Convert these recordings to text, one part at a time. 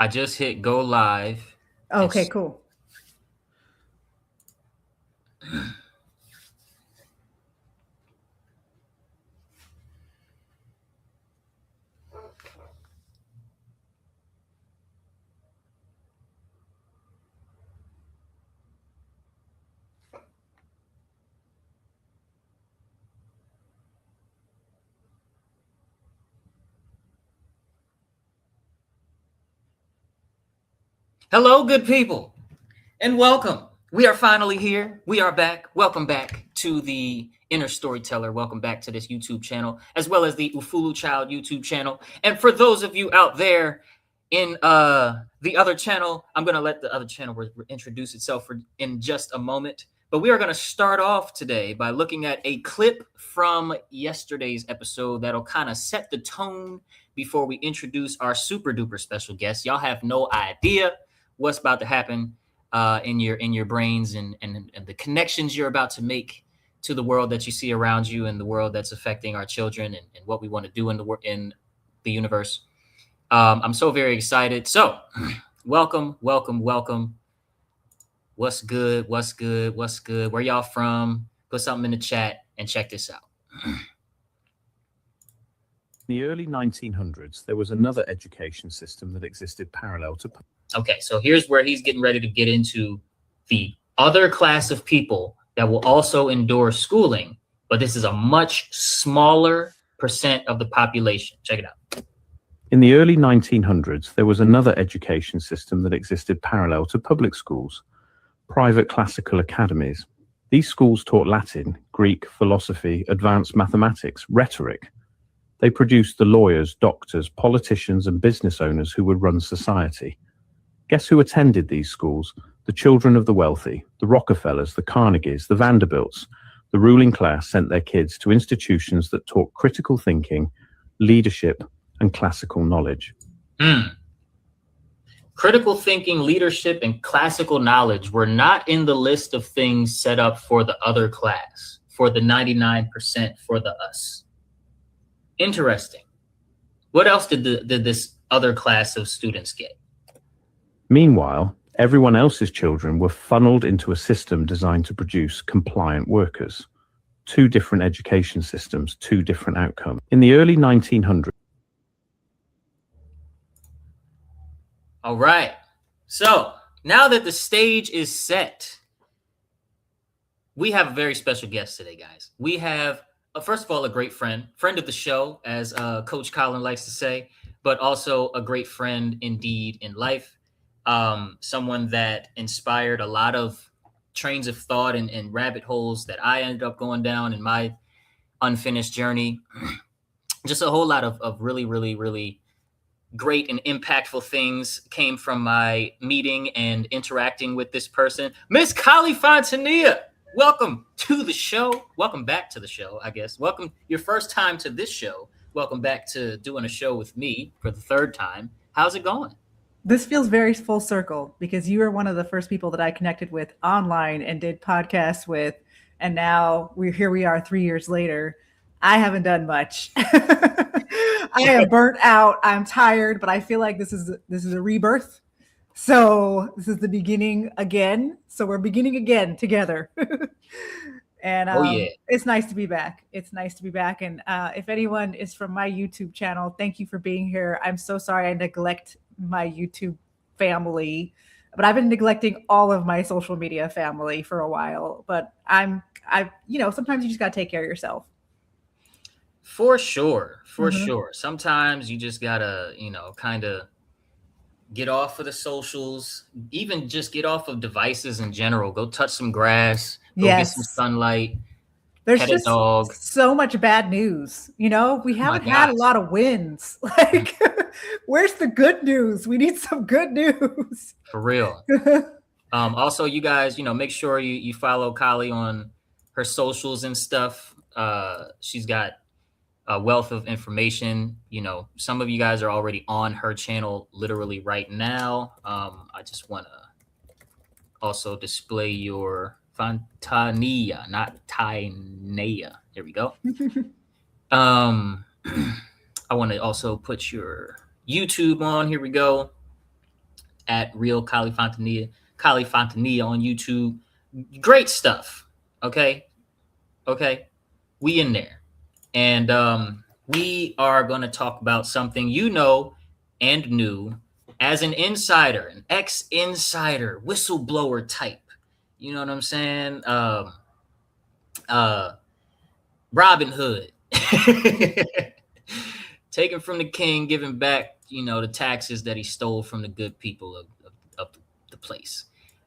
I just hit go live. Okay, cool. Hello, good people, and welcome. We are finally here. We are back. Welcome back to the Inner Storyteller. Welcome back to this YouTube channel, as well as the Ufulu Child YouTube channel. And for those of you out there in the other channel, I'm going to let the other channel introduce itself in just a moment. But we are going to start off today by looking at a clip from yesterday's episode that'll kind of set the tone before we introduce our super duper special guest. Y'all have no idea what's about to happen in your brains and the connections you're about to make to the world that you see around you and the world that's affecting our children and what we want to do in the universe. I'm so very excited. So welcome. What's good? Where y'all from? Put something in the chat and check this out. In the early 1900s, there was another education system that existed parallel to... Okay, so here's where he's getting ready to get into the other class of people that will also endure schooling, but this is a much smaller percent of the population. Check it out. In the early 1900s, there was another education system that existed parallel to public schools, private classical academies. These schools taught Latin, Greek, philosophy, advanced mathematics, rhetoric. They produced the lawyers, doctors, politicians, and business owners who would run society. Guess who attended these schools? The children of the wealthy, the Rockefellers, the Carnegies, the Vanderbilts. The ruling class sent their kids to institutions that taught critical thinking, leadership, and classical knowledge. Critical thinking, leadership, and classical knowledge were not in the list of things set up for the other class, for the 99%, for the us. Interesting. What else did this other class of students get? Meanwhile, everyone else's children were funneled into a system designed to produce compliant workers. Two different education systems, two different outcomes. In the early 1900s. All right. So now that the stage is set, we have a very special guest today, guys. We have, first of all, a great friend of the show, as Coach Colin likes to say, but also a great friend indeed in life. Someone that inspired a lot of trains of thought and rabbit holes that I ended up going down in my unfinished journey. Just a whole lot of really, really, really great and impactful things came from my meeting and interacting with this person. Miss Kali Fontanilla, welcome to the show. Welcome back to the show, I guess. Welcome your first time to this show. Welcome back to doing a show with me for the third time. How's it going? This feels very full circle because you were one of the first people that I connected with online and did podcasts with. And now here we are 3 years later. I haven't done much. I am burnt out. I'm tired, but I feel like this is a rebirth. So this is the beginning again. So we're beginning again together. And It's nice to be back. It's nice to be back. And if anyone is from my YouTube channel, thank you for being here. I'm so sorry I neglect my YouTube family, but I've been neglecting all of my social media family for a while. But sometimes you just got to take care of yourself. For sure. Sometimes you just gotta, kind of get off of the socials, even just get off of devices in general. Go touch some grass, go get some sunlight. There's just so much bad news. We haven't had a lot of wins. Like, where's the good news? We need some good news. For real. Also, you guys, make sure you follow Kali on her socials and stuff. She's got a wealth of information. Some of you guys are already on her channel literally right now. I just want to also display your Fontanilla, not Tainea. There we go. I want to also put your YouTube on. Here we go. at Real Kali Fontanilla on YouTube. Great stuff. Okay. We in there. And we are going to talk about something you know and knew as an insider, an ex-insider, whistleblower type. You know what I'm saying? Robin Hood. Taken from the king, giving back, the taxes that he stole from the good people of the place.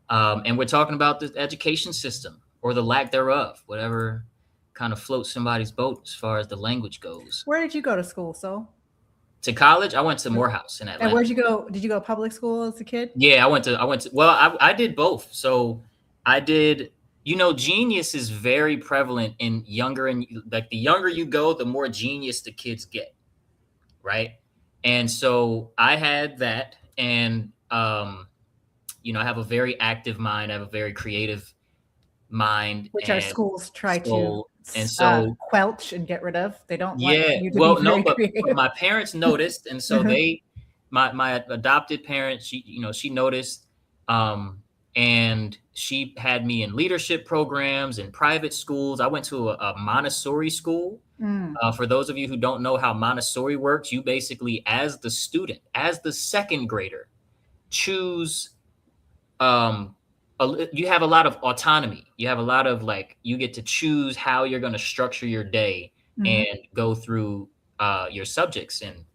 And we're talking about the education system or the lack thereof, whatever kind of floats somebody's boat as far as the language goes. Where did you go to school, so? To college, I went to Morehouse in Atlanta. And where'd you go? Did you go to public school as a kid? Yeah, I went to, well, I did both. So I did, genius is very prevalent in younger, and like the younger you go, the more genius the kids get. Right. And so I had that, and, I have a very active mind. I have a very creative mind. Which our schools try to quelch and get rid of. They don't want you to be very creative. But my parents noticed. And so my adopted parents, she noticed, and she had me in leadership programs and private schools. I went to a Montessori school. For those of you who don't know how Montessori works, you basically, as the student, as the second grader, choose, you have a lot of autonomy. You have a lot of you get to choose how you're going to structure your day and go through your subjects and,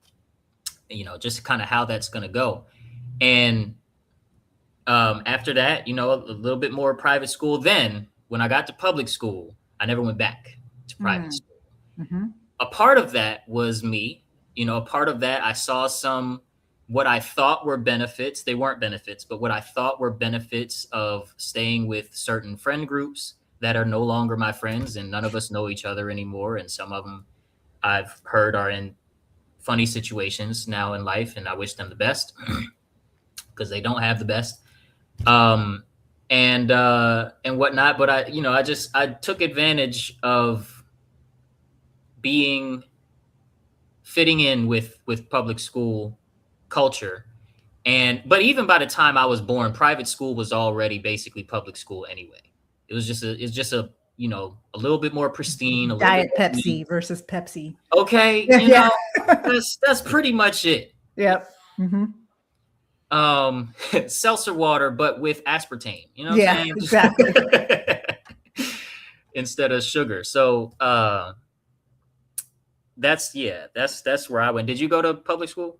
just kind of how that's going to go. And after that, a little bit more private school. Then when I got to public school, I never went back to private school. A part of that was me, a part of that I saw what I thought were benefits. They weren't benefits, but what I thought were benefits of staying with certain friend groups that are no longer my friends, and none of us know each other anymore. And some of them I've heard are in funny situations now in life, and I wish them the best because they don't have the best. And whatnot. But I took advantage of fitting in with public school culture. But even by the time I was born, private school was already basically public school anyway. It's just a little bit more pristine. Diet Pepsi versus Pepsi. Okay. That's pretty much it. Yep. Seltzer water, but with aspartame, exactly. Instead of sugar. So, that's where I went. Did you go to public school?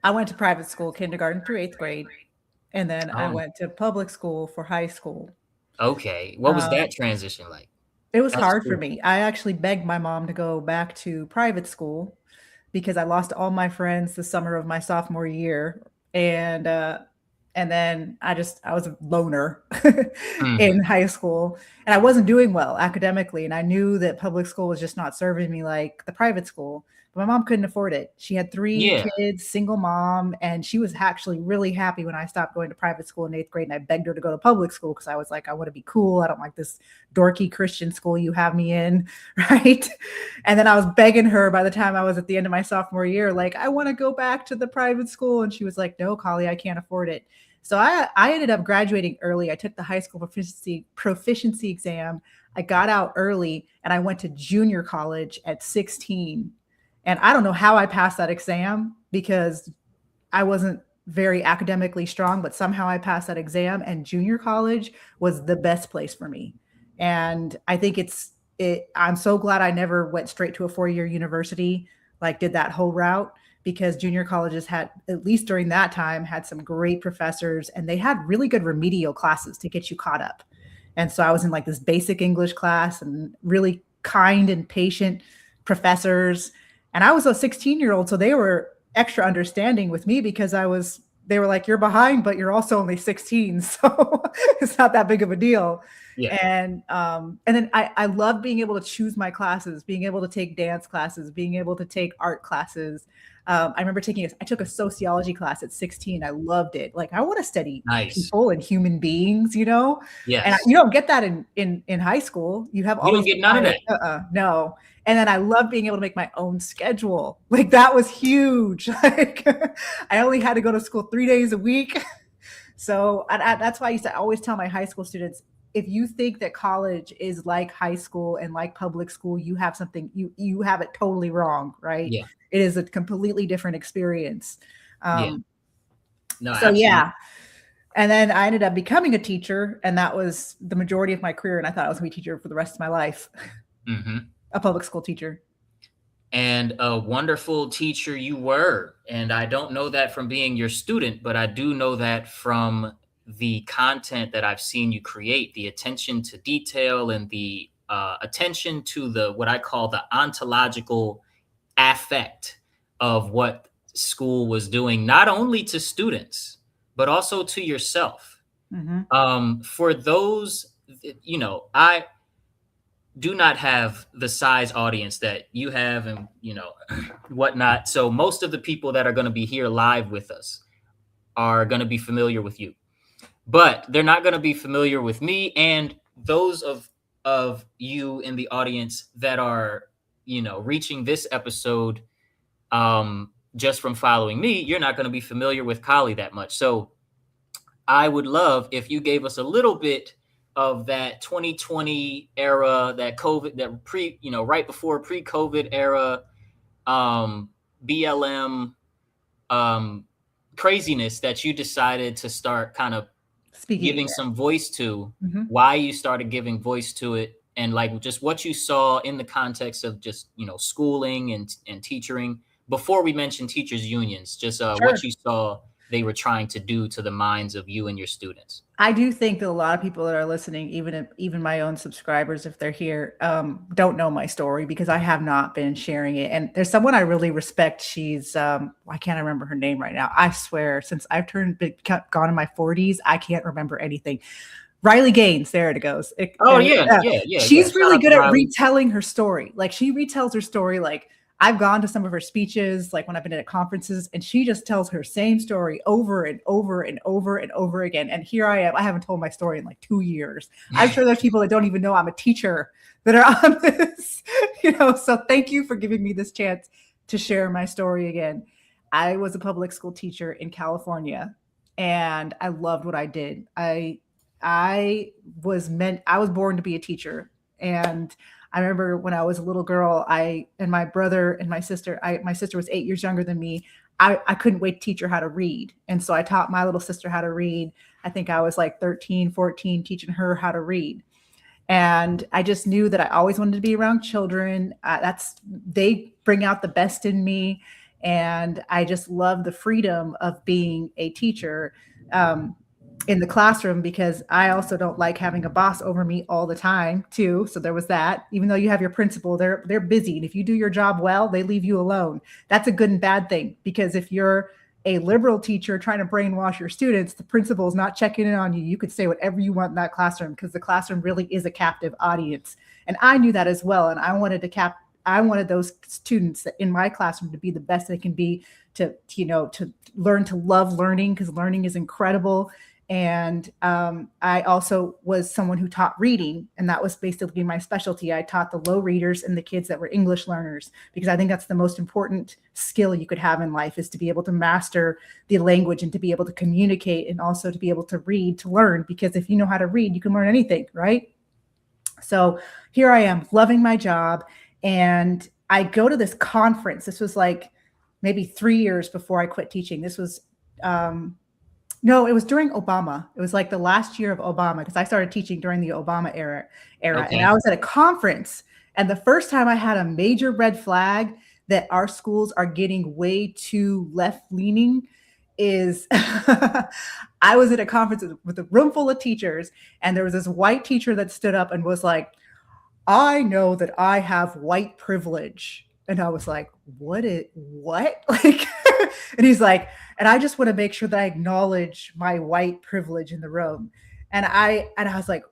I went to private school, kindergarten through 8th grade. And then I went to public school for high school. Okay. What was that transition like? It was hard for me. I actually begged my mom to go back to private school because I lost all my friends the summer of my sophomore year. And then I was a loner in high school, and I wasn't doing well academically. And I knew that public school was just not serving me like the private school. But my mom couldn't afford it. She had 3 kids, single mom, and she was actually really happy when I stopped going to private school in 8th grade. And I begged her to go to public school because I was like, I want to be cool. I don't like this dorky Christian school you have me in, right? And then I was begging her by the time I was at the end of my sophomore year, like, I want to go back to the private school. And she was like, no, Kali, I can't afford it. So I ended up graduating early. I took the high school proficiency exam. I got out early, and I went to junior college at 16. And I don't know how I passed that exam because I wasn't very academically strong, but somehow I passed that exam, and junior college was the best place for me. And I think I'm so glad I never went straight to a 4-year university, did that whole route, because junior colleges had, at least during that time, had some great professors, and they had really good remedial classes to get you caught up. And so I was in this basic English class and really kind and patient professors. And I was a 16-year-old, so they were extra understanding with me because they were like, you're behind, but you're also only 16. So it's not that big of a deal. Yeah. And then I love being able to choose my classes, being able to take dance classes, being able to take art classes. I remember I took a sociology class at 16. I loved it. I want to study people and human beings, Yes. And you don't get that in high school. You have all you don't get none of that. No. And then I love being able to make my own schedule. That was huge. I only had to go to school 3 days a week. So that's why I used to always tell my high school students, if you think that college is like high school and like public school, you have something, you have it totally wrong, right? Yeah. It is a completely different experience. Yeah. Um, No, so absolutely. yeah. And then I ended up becoming a teacher, and that was the majority of my career. And I thought I was going to be a teacher for the rest of my life, Hmm. a public school teacher. And a wonderful teacher you were. And I don't know that from being your student, but I do know that from the content that I've seen you create, the attention to detail and the attention to the what I call the ontological affect of what school was doing, not only to students, but also to yourself. Mm-hmm. For those, I do not have the size audience that you have and whatnot. So most of the people that are going to be here live with us are going to be familiar with you, but they're not going to be familiar with me. And those of you in the audience that are reaching this episode just from following me, you're not going to be familiar with Kali that much. So I would love if you gave us a little bit of that 2020 era, that COVID, that right before pre-COVID era, BLM craziness that you decided to start kind of giving some voice to, why you started giving voice to it, and like just what you saw in the context of just, schooling and teaching before we mentioned teachers unions, just Sure. what you saw they were trying to do to the minds of you and your students. I do think that a lot of people that are listening, even my own subscribers, if they're here, don't know my story because I have not been sharing it. And there's someone I really respect. She's I can't remember her name right now. I swear, since I've gone in my 40s, I can't remember anything. Riley Gaines, there it goes. She's really good at retelling her story. Like she retells her story. Like I've gone to some of her speeches, like when I've been at conferences, and she just tells her same story over and over and over and over again. And here I am. I haven't told my story in like 2 years. I'm sure there's people that don't even know I'm a teacher that are on this, so thank you for giving me this chance to share my story again. I was a public school teacher in California, and I loved what I did. I was born to be a teacher. And I remember when I was a little girl, and my brother and my sister was 8 years younger than me. I couldn't wait to teach her how to read. And so I taught my little sister how to read. I think I was like 13, 14, teaching her how to read. And I just knew that I always wanted to be around children. They bring out the best in me. And I just love the freedom of being a teacher in the classroom, because I also don't like having a boss over me all the time too. So there was that. Even though you have your principal, they're busy. And if you do your job well, they leave you alone. That's a good and bad thing, because if you're a liberal teacher trying to brainwash your students, the principal is not checking in on you. You could say whatever you want in that classroom, because the classroom really is a captive audience. And I knew that as well. And I wanted those students in my classroom to be the best they can be, to learn to love learning, because learning is incredible. And I also was someone who taught reading, and that was basically my specialty. I taught the low readers and the kids that were English learners, because I think that's the most important skill you could have in life, is to be able to master the language and to be able to communicate, and also to be able to read, to learn, because if you know how to read, you can learn anything, right? So here I am, loving my job, and I go to this conference. This was like maybe 3 years before I quit teaching. This was no, it was during Obama. It was like the last year of Obama, because I started teaching during the Obama era. Okay. And I was at a conference, and the first time I had a major red flag that our schools are getting way too left-leaning is I was at a conference with a room full of teachers, and there was this white teacher that stood up and was like, "I know that I have white privilege." And I was like, what? Like, and he's like, and I just want to make sure that I acknowledge my white privilege in the room. And I was like,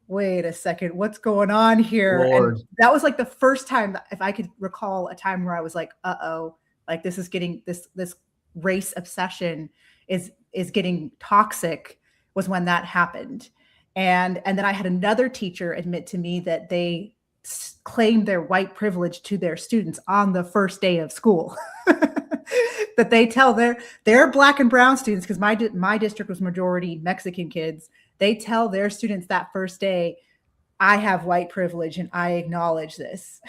wait a second, what's going on here? Lord. And that was like the first time, if I could recall a time where I was like, uh-oh, like this is getting, this race obsession is getting toxic, was when that happened. And then I had another teacher admit to me that they claimed their white privilege to their students on the first day of school. that they tell their Black and brown students, because my district was majority Mexican kids. They tell their students that first day, I have white privilege and I acknowledge this.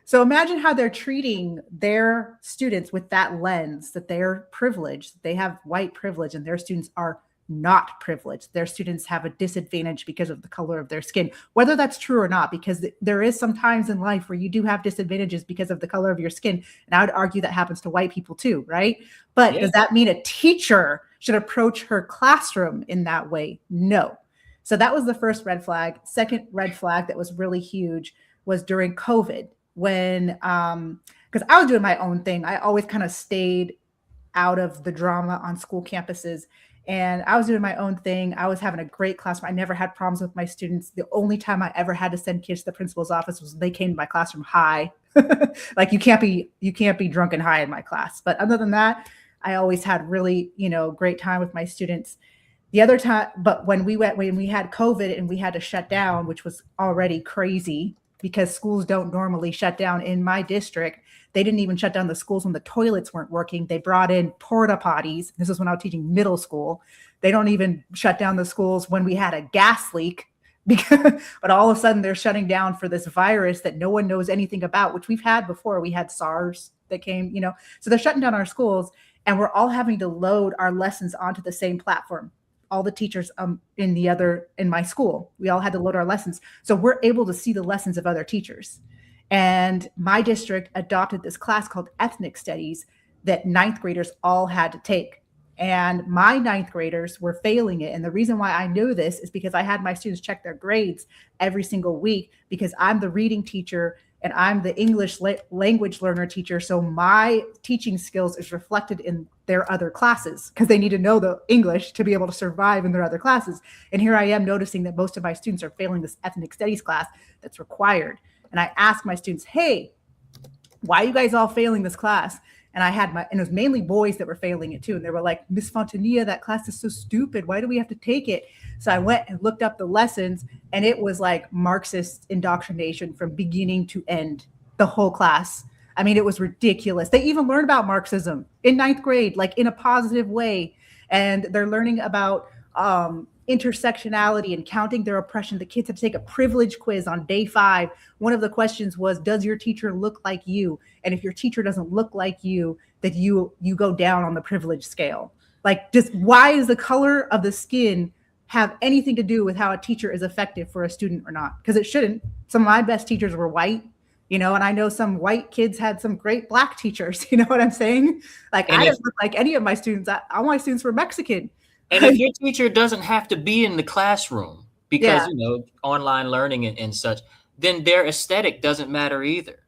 So imagine how they're treating their students with that lens, that they're privileged, they have white privilege, and their students are not privileged. Their students have a disadvantage because of the color of their skin, whether that's true or not, because there is some times in life where you do have disadvantages because of the color of your skin. And I would argue that happens to white people too, right? But does that mean a teacher should approach her classroom in that way? No. So that was the first red flag. Second red flag that was really huge was during COVID, when, because I was doing my own thing. I always kind of stayed out of the drama on school campuses. And I was doing my own thing. I was having a great classroom. I never had problems with my students. The only time I ever had to send kids to the principal's office was they came to my classroom high. Like you can't be drunk and high in my class. But other than that, I always had really, great time with my students. The other time, but when we had COVID and we had to shut down, which was already crazy because schools don't normally shut down in my district. They didn't even shut down the schools when the toilets weren't working. They brought in porta potties. This is when I was teaching middle school. They don't even shut down the schools when we had a gas leak. But all of a sudden they're shutting down for this virus that no one knows anything about, which we've had before. We had SARS that came, so they're shutting down our schools, and we're all having to load our lessons onto the same platform. All the teachers in my school, we all had to load our lessons. So we're able to see the lessons of other teachers. And my district adopted this class called ethnic studies that ninth graders all had to take. And my ninth graders were failing it. And the reason why I know this is because I had my students check their grades every single week, because I'm the reading teacher and I'm the English language learner teacher. So my teaching skills is reflected in their other classes, because they need to know the English to be able to survive in their other classes. And here I am noticing that most of my students are failing this ethnic studies class that's required. And I asked my students, hey, why are you guys all failing this class? And and it was mainly boys that were failing it too. And they were like, Miss Fontanilla, that class is so stupid. Why do we have to take it? So I went and looked up the lessons, and it was like Marxist indoctrination from beginning to end, the whole class. I mean, it was ridiculous. They even learned about Marxism in ninth grade, like in a positive way. And they're learning about intersectionality and counting their oppression. The kids had to take a privilege quiz on day 5. One of the questions was, does your teacher look like you? And if your teacher doesn't look like you, that you go down on the privilege scale. Like, just why does the color of the skin have anything to do with how a teacher is effective for a student or not? Because it shouldn't. Some of my best teachers were white, and I know some white kids had some great Black teachers. You know what I'm saying? Like, I didn't look like any of my students. All my students were Mexican. And if your teacher doesn't have to be in the classroom because, online learning and such, then their aesthetic doesn't matter either.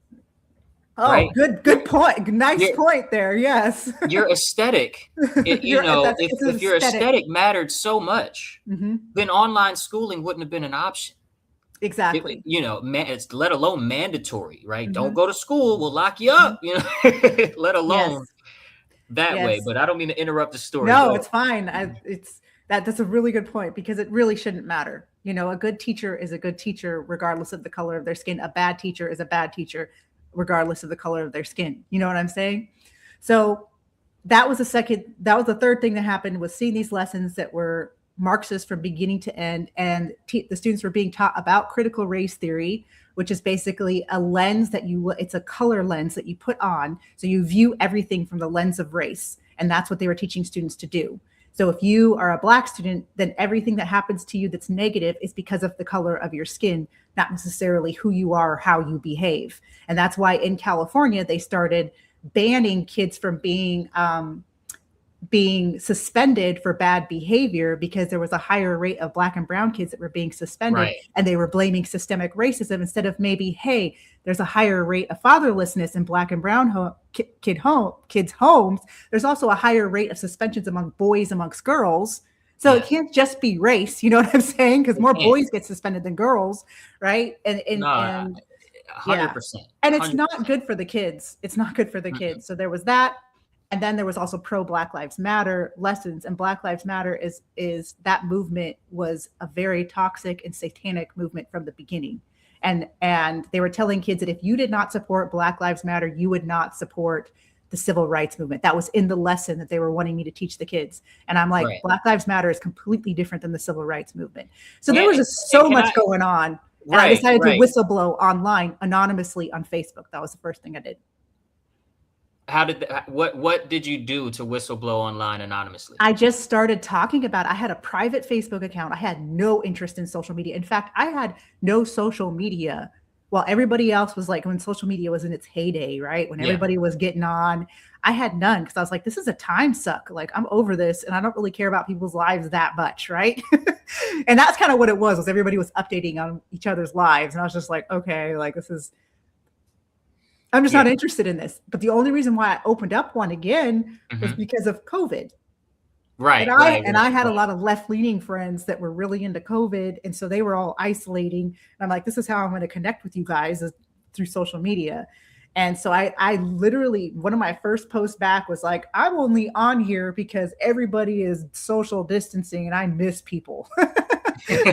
Oh, right? Good point. Nice point there. Yes. Your aesthetic, if your aesthetic mattered so much, then online schooling wouldn't have been an option. Exactly. It's let alone mandatory, right? Don't go to school. We'll lock you up, let alone that way. But I don't mean to interrupt the story. No, it's fine. That's a really good point, because it really shouldn't matter. A good teacher is a good teacher regardless of the color of their skin. A bad teacher is a bad teacher regardless of the color of their skin. You know what I'm saying? So that was the third thing that happened, was seeing these lessons that were Marxist from beginning to end. And the students were being taught about critical race theory, which is basically a lens it's a color lens that you put on. So you view everything from the lens of race. And that's what they were teaching students to do. So if you are a Black student, then everything that happens to you that's negative is because of the color of your skin, not necessarily who you are or how you behave. And that's why in California, they started banning kids from being suspended for bad behavior, because there was a higher rate of Black and brown kids that were being suspended. Right. And they were blaming systemic racism instead of maybe, hey, there's a higher rate of fatherlessness in Black and brown kids' homes. There's also a higher rate of suspensions among boys amongst girls. So it can't just be race. You know what I'm saying? Because more boys get suspended than girls, right? And 100%. And it's 100%. Not good for the kids. It's not good for the kids. So there was that. And then there was also pro Black Lives Matter lessons, and Black Lives Matter is that movement was a very toxic and satanic movement from the beginning. And they were telling kids that if you did not support Black Lives Matter, you would not support the civil rights movement. That was in the lesson that they were wanting me to teach the kids. And I'm like, Right. Black Lives Matter is completely different than the civil rights movement. So And- there was just so and can much going on. And I Right, decided right. to whistleblow online anonymously on Facebook. That was the first thing I did. How did what did you do to whistleblow online anonymously? I just started talking about, I had a private Facebook account. I had no interest in social media. In fact, I had no social media while everybody else was like, when social media was in its heyday, right? When Yeah. everybody was getting on, I had none because I was like, this is a time suck. Like, I'm over this and I don't really care about people's lives that much, right? And that's kind of what it was everybody was updating on each other's lives. And I was just like, okay, like I'm just not interested in this. But the only reason why I opened up one again was because of COVID. Right. And I had a lot of left-leaning friends that were really into COVID. And so they were all isolating. And I'm like, this is how I'm going to connect with you guys, is through social media. And so I literally, one of my first posts back was like, I'm only on here because everybody is social distancing and I miss people.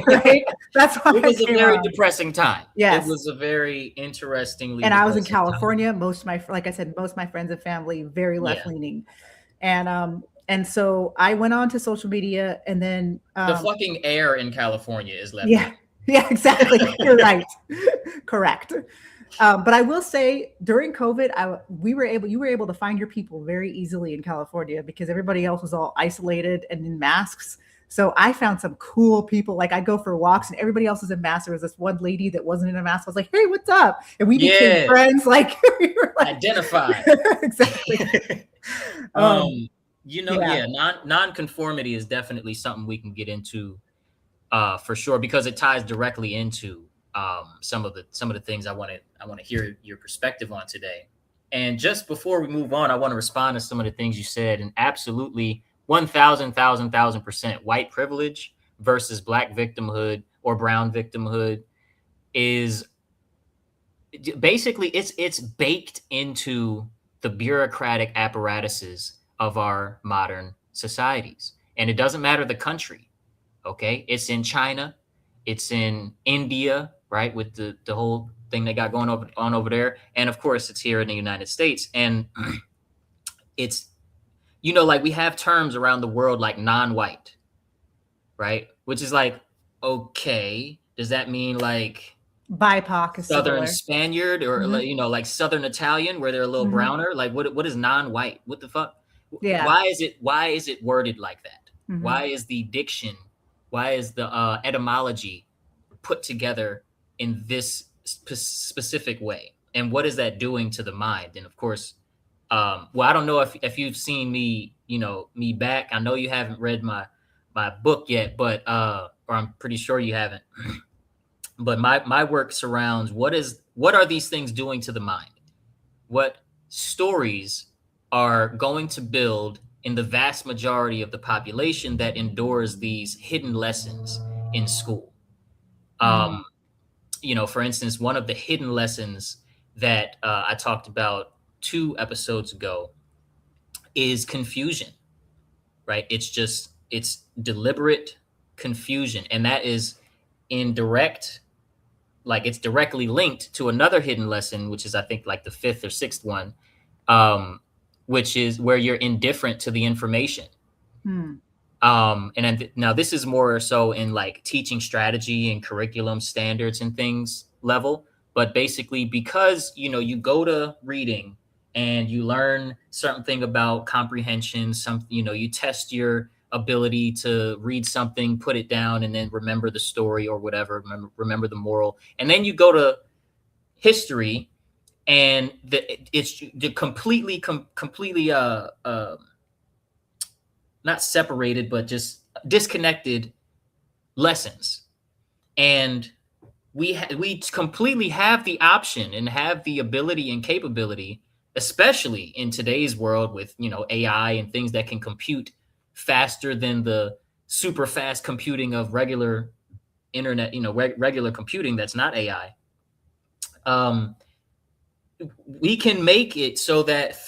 Right? That's why it was a very depressing time. Yes. It was a very interestingly. And I was in California. Most of my, like I said, most of my friends and family, very left-leaning. And so I went on to social media, and then the fucking air in California is left. Yeah, exactly. You're right. Correct. But I will say, during COVID, you were able to find your people very easily in California because everybody else was all isolated and in masks. So I found some cool people. Like, I go for walks and everybody else is in masks. There was this one lady that wasn't in a mask. I was like, hey, what's up? And we became friends. Like, we were like, identified. Exactly. Non-conformity is definitely something we can get into for sure, because it ties directly into some of the things I want to hear your perspective on today. And just before we move on, I want to respond to some of the things you said. And absolutely 1,000% white privilege versus Black victimhood or brown victimhood is basically it's baked into the bureaucratic apparatuses of our modern societies. And it doesn't matter the country. Okay. It's in China. It's in India, right? With the whole thing they got going on over there. And of course it's here in the United States. And it's, like we have terms around the world like non-white, right? Which is like, okay, does that mean like BIPOC, Southern Spaniard or like Southern Italian where they're a little browner? Like what is non-white? What the fuck? Yeah. Why is it worded like that? Why is the diction, why is the etymology put together in this specific way? And what is that doing to the mind? And of course, I don't know if you've seen me, me back. I know you haven't read my book yet, but or I'm pretty sure you haven't. But my work surrounds what are these things doing to the mind? What stories are going to build in the vast majority of the population that endures these hidden lessons in school? For instance, one of the hidden lessons that I talked about 2 episodes ago is confusion, right? It's deliberate confusion. And that is it's directly linked to another hidden lesson, which is, I think, like the 5th or 6th one, which is where you're indifferent to the information. Now this is more so in like teaching strategy and curriculum standards and things level, but basically because, you go to reading and you learn something about comprehension, you test your ability to read something, put it down, and then remember the story or whatever, remember the moral. And then you go to history and it's the completely not separated, but just disconnected lessons. And we completely have the option and have the ability and capability, especially in today's world with, AI and things that can compute faster than the super fast computing of regular internet, regular computing that's not AI. We can make it so that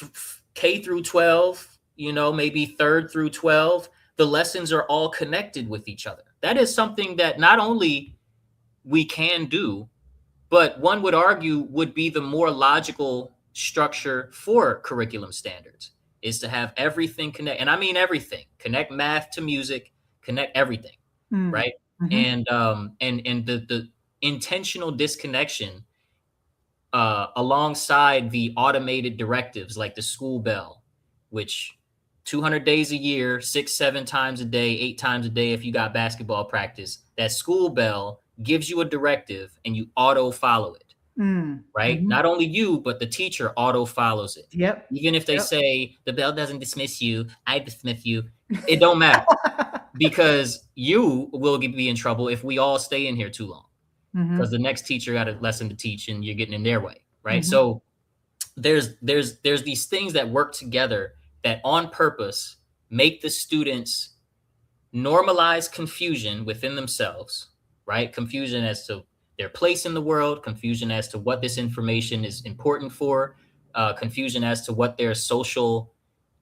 K through 12, maybe 3rd through 12, the lessons are all connected with each other. That is something that not only we can do, but one would argue would be the more logical structure for curriculum standards is to have everything connect. And I mean everything. Connect math to music, connect everything, right? Mm-hmm. And the intentional disconnection alongside the automated directives like the school bell, which 200 days a year, 6, 7 times a day, 8 times a day if you got basketball practice, that school bell gives you a directive and you auto follow it, right? Mm-hmm. Not only you, but the teacher auto follows it. Yep. Even if they Yep. say the bell doesn't dismiss you, I dismiss you, it don't matter because you will be in trouble if we all stay in here too long because the next teacher got a lesson to teach and you're getting in their way, right? Mm-hmm. So there's these things that work together that on purpose make the students normalize confusion within themselves, right? Confusion as to their place in the world, confusion as to what this information is important for, confusion as to what their social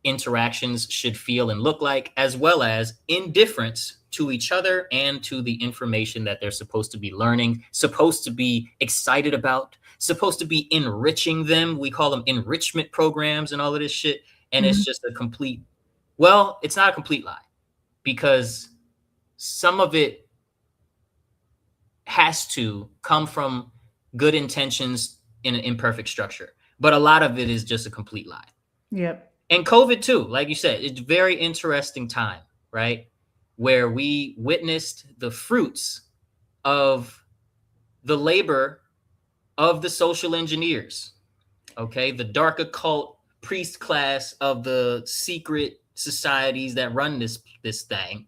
interactions should feel and look like, as well as indifference to each other and to the information that they're supposed to be learning, supposed to be excited about, supposed to be enriching them. We call them enrichment programs and all of this shit. And it's just a complete, well, it's not a complete lie because some of it has to come from good intentions in an imperfect structure, but a lot of it is just a complete lie. Yep. And COVID too, like you said, it's a very interesting time, right? Where we witnessed the fruits of the labor of the social engineers, okay? The dark occult priest class of the secret societies that run this thing.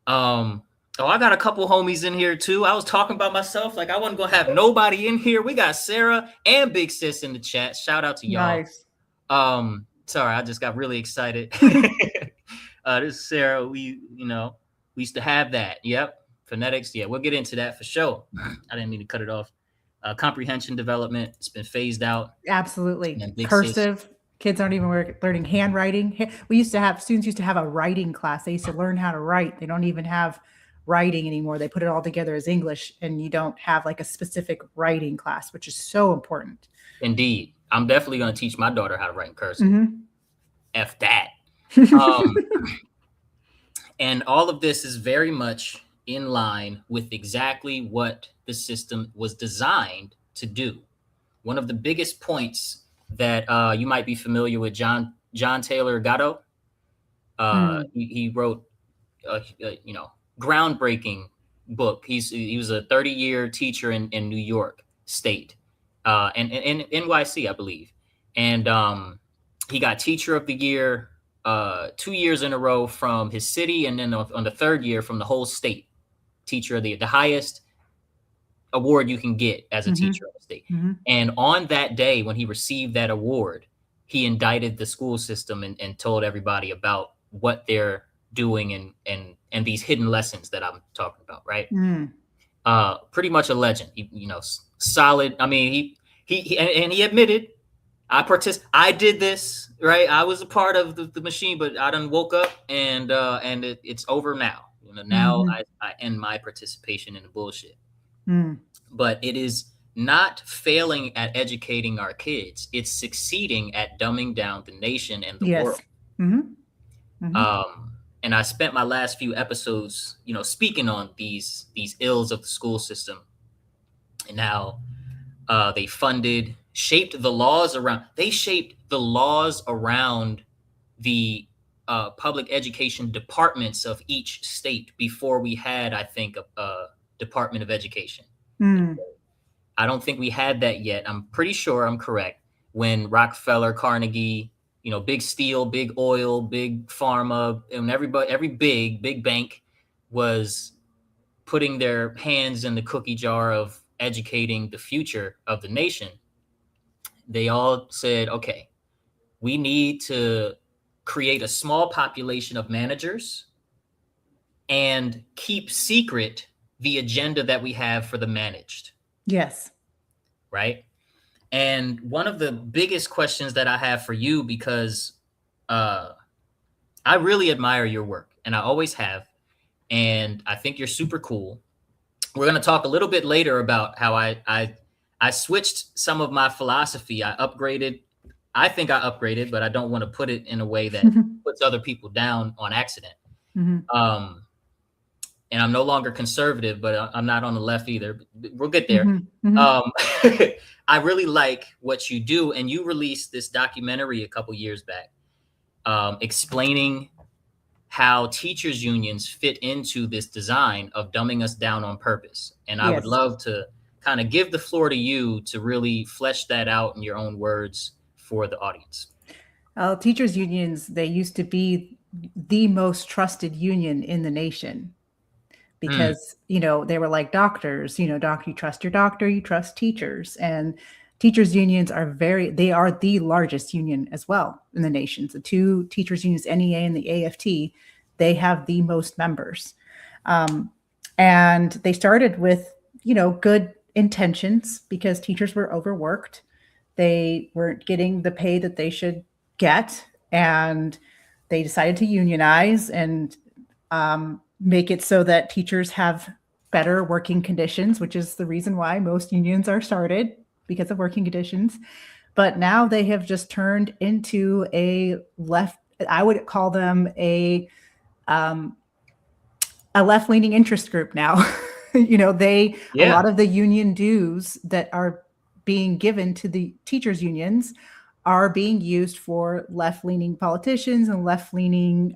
I got a couple homies in here too. I was talking about myself like I wasn't gonna have nobody in here. We got Sarah and Big Sis in the chat. Shout out to y'all. Nice. Sorry, I just got really excited. This is Sarah. We used to have that. Yep. Phonetics. Yeah, we'll get into that for sure. I didn't mean to cut it off. Comprehension development. It's been phased out. Absolutely. Cursive. Kids aren't even learning handwriting. Students used to have a writing class. They used to learn how to write. They don't even have writing anymore. They put it all together as English, and you don't have like a specific writing class, which is so important. Indeed. I'm definitely going to teach my daughter how to write in cursive. F that. And all of this is very much in line with exactly what the system was designed to do. One of the biggest points that you might be familiar with, John Taylor Gatto. He wrote a groundbreaking book. He was a 30-year teacher in New York State. And NYC, I believe. And he got Teacher of the Year 2 years in a row from his city, and then on the third year from the whole state. Teacher of the highest award you can get as a teacher of the state. And on that day, when he received that award, he indicted the school system and told everybody about what they're doing and these hidden lessons that I'm talking about, right? Pretty much a legend. Solid. I mean, he admitted, I did this, right? I was a part of the machine, but I done woke up and it's over now. Now I end my participation in the bullshit. But it is not failing at educating our kids. It's succeeding at dumbing down the nation and the world. And I spent my last few episodes, speaking on these ills of the school system and how they shaped the laws around the public education departments of each state before we had, I think, a Department of Education. I don't think we had that yet. I'm pretty sure I'm correct. When Rockefeller, Carnegie, big steel, big oil, big pharma, and every big bank was putting their hands in the cookie jar of educating the future of the nation. They all said, okay, we need to create a small population of managers and keep secret the agenda that we have for the managed. Yes. Right. And one of the biggest questions that I have for you, because I really admire your work and I always have, and I think you're super cool. We're going to talk a little bit later about how I switched some of my philosophy. I upgraded I think I upgraded, but I don't want to put it in a way that puts other people down on accident. And I'm no longer conservative, but I'm not on the left either. We'll get there. I really like what you do, and you released this documentary a couple years back, explaining how teachers unions fit into this design of dumbing us down on purpose. And I would love to kind of give the floor to you to really flesh that out in your own words for the audience. Teachers unions, they used to be the most trusted union in the nation because, they were like doctors, you trust your doctor, you trust teachers. And teachers unions they are the largest union as well in the nation. The two teachers unions, NEA and the AFT, they have the most members. And they started with, good intentions because teachers were overworked. They weren't getting the pay that they should get. And they decided to unionize and make it so that teachers have better working conditions, which is the reason why most unions are started, because of working conditions. But now they have just turned into I would call them a left-leaning interest group now. A lot of the union dues that are being given to the teachers unions are being used for left-leaning politicians and left-leaning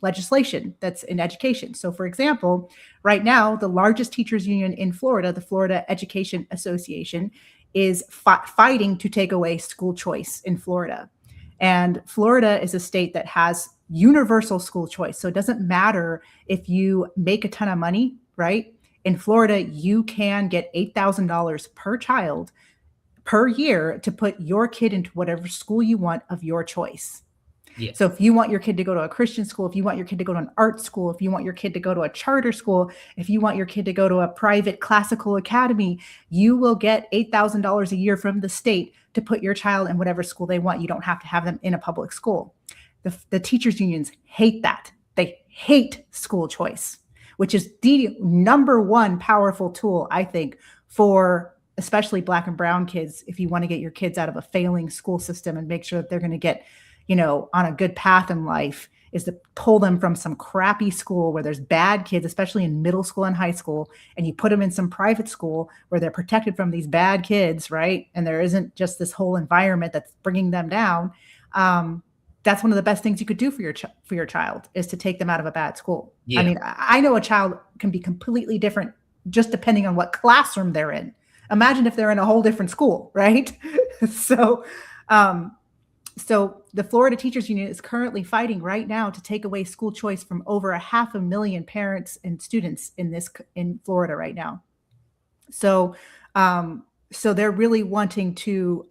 legislation that's in education. So for example, right now, the largest teachers union in Florida, the Florida Education Association, is fighting to take away school choice in Florida. And Florida is a state that has universal school choice. So it doesn't matter if you make a ton of money, right? In Florida, you can get $8,000 per child per year to put your kid into whatever school you want of your choice. Yes. So if you want your kid to go to a Christian school, if you want your kid to go to an art school, if you want your kid to go to a charter school, if you want your kid to go to a private classical academy, you will get $8,000 a year from the state to put your child in whatever school they want. You don't have to have them in a public school. The teachers unions hate that. They hate school choice, which is the number one powerful tool, I think, for especially Black and brown kids, if you want to get your kids out of a failing school system and make sure that they're going to get, on a good path in life, is to pull them from some crappy school where there's bad kids, especially in middle school and high school, and you put them in some private school where they're protected from these bad kids, right? And there isn't just this whole environment that's bringing them down. That's one of the best things you could do for your child, is to take them out of a bad school. Yeah. I mean, I know a child can be completely different just depending on what classroom they're in. Imagine if they're in a whole different school, right? So the Florida Teachers Union is currently fighting right now to take away school choice from over 500,000 parents and students in Florida right now. So they're really wanting to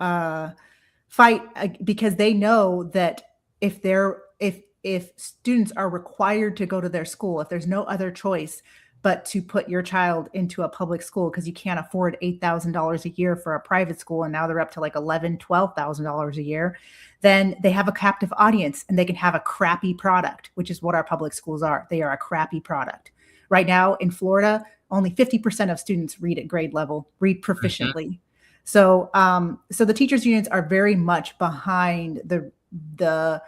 fight because they know that if students are required to go to their school, if there's no other choice but to put your child into a public school because you can't afford $8,000 a year for a private school, and now they're up to like $11,000, $12,000 a year, then they have a captive audience and they can have a crappy product, which is what our public schools are. They are a crappy product. Right now in Florida, only 50% of students read at grade level, read proficiently. So the teachers unions are very much behind the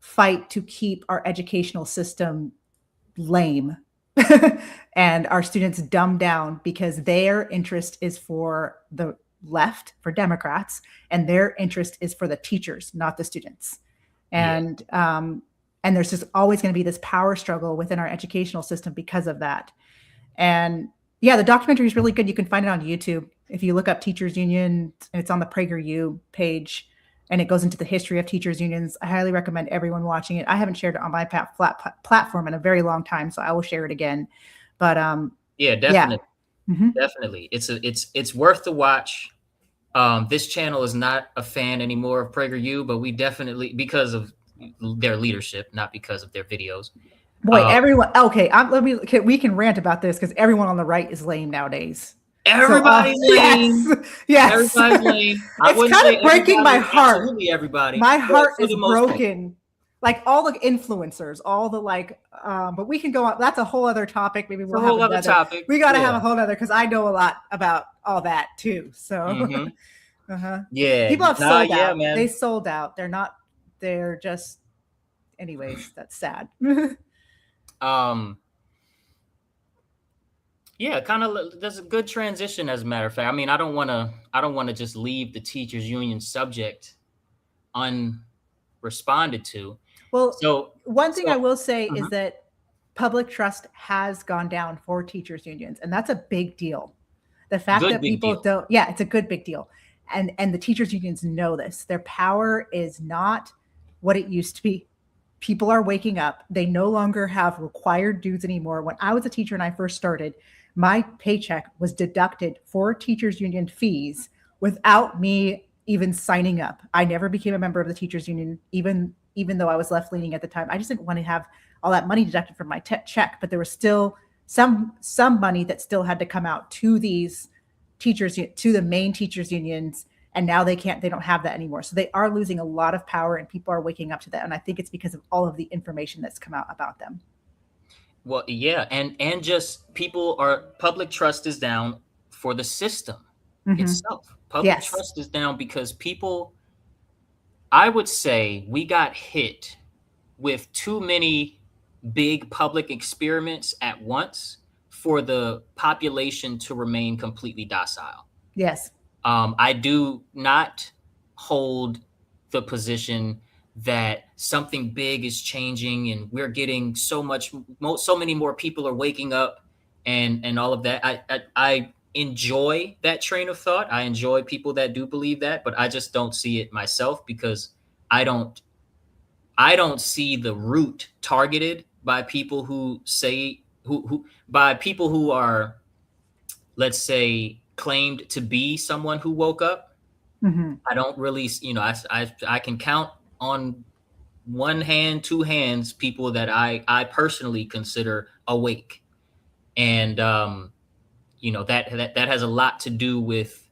fight to keep our educational system lame and our students dumbed down, because their interest is for the left, for Democrats, and their interest is for the teachers, not the students. And there's just always going to be this power struggle within our educational system because of that. And the documentary is really good. You can find it on YouTube. If you look up teachers union, and it's on the PragerU page, and it goes into the history of teachers unions. I highly recommend everyone watching it. I haven't shared it on my platform in a very long time, so I will share it again. But definitely. Definitely. It's worth the watch. This channel is not a fan anymore of PragerU, but we definitely, because of their leadership, not because of their videos. Boy, everyone. Okay, we can rant about this because everyone on the right is lame nowadays. Everybody's lame. Yes. Everybody's lame. It's kind of breaking my heart. Absolutely everybody. My heart is broken. Like all the influencers, all the but we can go on. That's a whole other topic. Maybe we'll have another topic. We got to have a whole other, because I know a lot about all that too. So, Yeah. People have Nah, sold yeah, out. man. They sold out. They're just, anyways, that's sad. Yeah, kind of. That's a good transition, as a matter of fact. I mean, I don't want to just leave the teachers union subject unresponded to. Well, So, one thing I will say mhm. is that public trust has gone down for teachers unions, and that's a big deal. The fact Good that big people deal. don't, yeah, it's a good big deal. And the teachers unions know this. Their power is not what it used to be. People are waking up. They no longer have required dues anymore. When I was a teacher and I first started, my paycheck was deducted for teachers union fees without me even signing up. I never became a member of the teachers union, even though I was left leaning at the time. I just didn't want to have all that money deducted from my check, but there was still some money that still had to come out to these teachers, to the main teachers unions, and now they don't have that anymore. So they are losing a lot of power, and people are waking up to that, and I think it's because of all of the information that's come out about them. Well, yeah, and just public trust is down for the system itself. Public Yes. trust is down because people, I would say, we got hit with too many big public experiments at once for the population to remain completely docile. Yes. I do not hold the position that something big is changing and we're getting so many more people are waking up and all of that. I enjoy that train of thought. I enjoy people that do believe that, but I just don't see it myself because I don't see the root targeted by people who say by people who are, let's say, claimed to be someone who woke up. I don't really, I can count on one hand, two hands, people that I personally consider awake. And, that has a lot to do with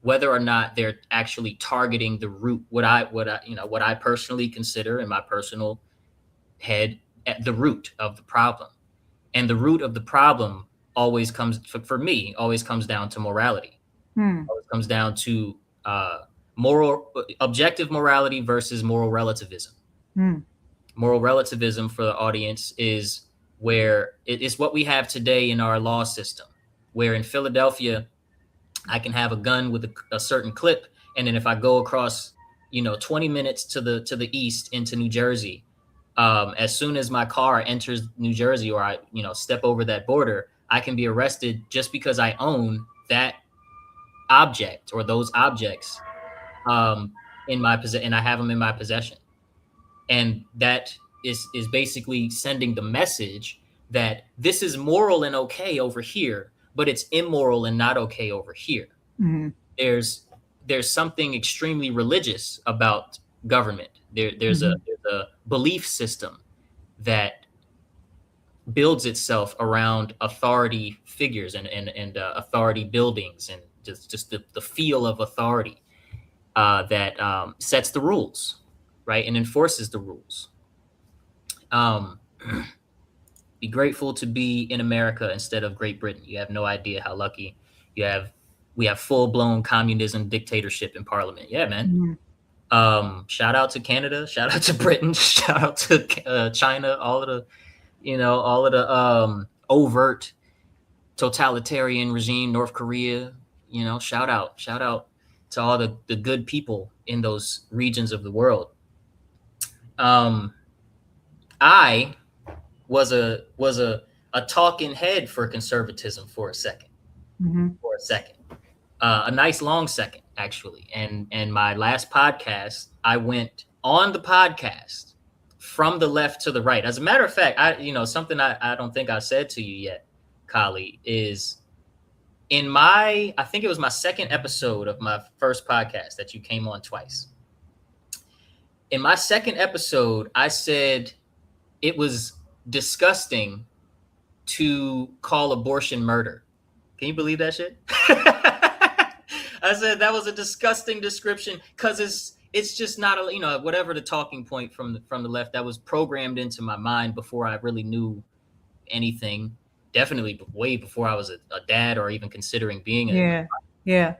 whether or not they're actually targeting the root, what I personally consider in my personal head at the root of the problem. And the root of the problem always comes, for me, always comes down to morality. Always comes down to objective morality versus moral relativism. Moral relativism, for the audience, is where it is what we have today in our law system, where in Philadelphia, I can have a gun with a certain clip, and then if I go across, 20 minutes to the east into New Jersey, as soon as my car enters New Jersey or I, step over that border, I can be arrested just because I own that object or those objects in my possession, and I have them in my possession. And that is basically sending the message that this is moral and okay over here, but it's immoral and not okay over here. There's something extremely religious about government. There's a belief system that builds itself around authority figures and authority buildings and just the feel of authority that sets the rules, right, and enforces the rules. Be grateful to be in America instead of Great Britain. You have no idea how lucky we have full-blown communism, dictatorship in parliament. Yeah, man. Shout out to Canada, shout out to Britain, shout out to China, all of the overt totalitarian regime, North Korea, shout out to all the good people in those regions of the world. I was a talking head for conservatism for a second, a nice long second, actually. And my last podcast, I went on the podcast from the left to the right. As a matter of fact, something I don't think I said to you yet, Kali, is I think it was my second episode of my first podcast that you came on twice. In my second episode, I said it was disgusting to call abortion murder. Can you believe that shit? I said that was a disgusting description because it's just not whatever the talking point from the left that was programmed into my mind before I really knew anything. Definitely way before I was a dad or even considering being Yeah.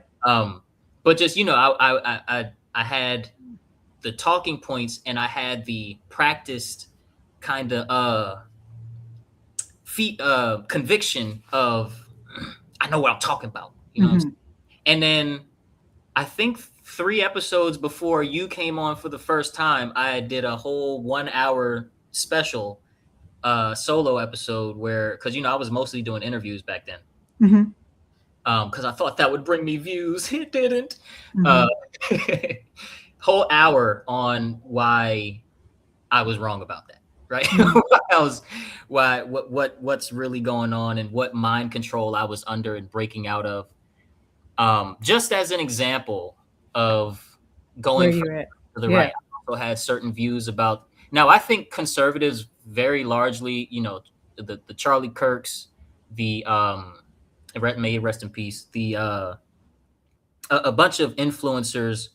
but just, I had the talking points, and I had the practiced kind of conviction of, I know what I'm talking about, you know what I'm saying? And then I think 3 episodes before you came on for the first time, I did a whole 1 hour special solo episode where, because I was mostly doing interviews back then, because I thought that would bring me views. It didn't. Whole hour on why I was wrong about that, right? What's really going on, and what mind control I was under and breaking out of. Just as an example of going for the right. I also had certain views about. Now, I think conservatives very largely, the Charlie Kirks, the may rest in peace, the a bunch of influencers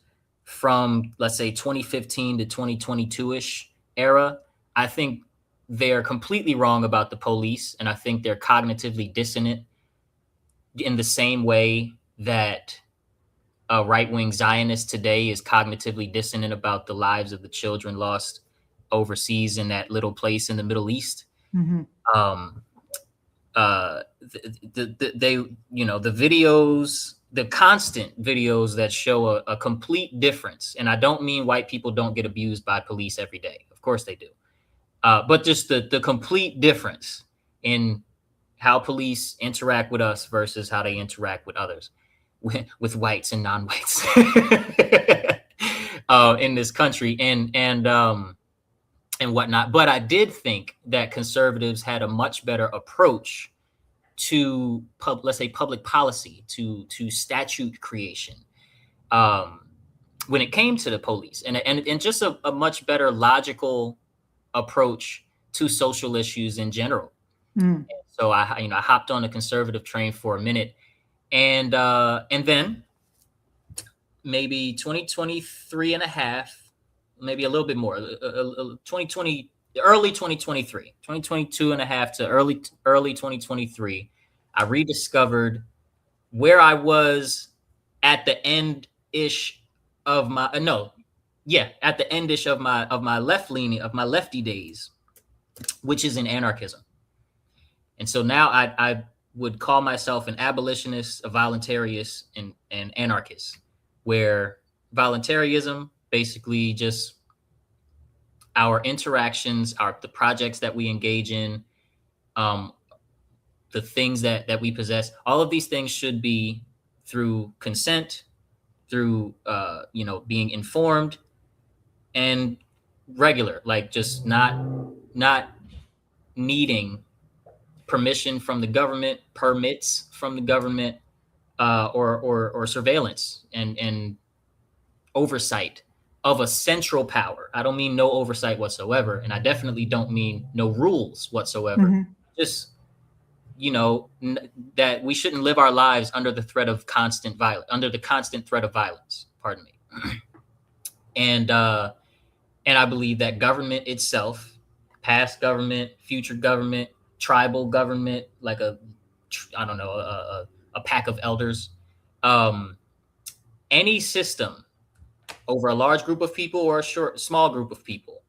from, let's say, 2015 to 2022-ish era. I think they're completely wrong about the police, and I think they're cognitively dissonant in the same way that a right-wing Zionist today is cognitively dissonant about the lives of the children lost overseas in that little place in the Middle East. The videos, the constant videos that show a complete difference, and I don't mean white people don't get abused by police every day. Of course they do. But just the complete difference in how police interact with us versus how they interact with others, with whites and non-whites in this country, and whatnot. But I did think that conservatives had a much better approach to let's say public policy, to statute creation, when it came to the police, and just a much better logical approach to social issues in general. So I hopped on the conservative train for a minute, and then maybe 2023 and a half, maybe a little bit more, 2020, early 2023, 2022 and a half to early 2023, I rediscovered where I was at the end-ish of my at the end-ish of my lefty days, which is in anarchism. And so now I would call myself an abolitionist, a voluntarist, and anarchist, where voluntarism basically just our interactions, the projects that we engage in, the things that we possess, all of these things should be through consent, through being informed, and regular, like just not needing permission from the government, permits from the government, or surveillance and oversight of a central power. I don't mean no oversight whatsoever, and I definitely don't mean no rules whatsoever. Just that we shouldn't live our lives under the threat of constant violence, Pardon me. And I believe that government itself, past government, future government, tribal government, like a pack of elders, any system over a large group of people or a small group of people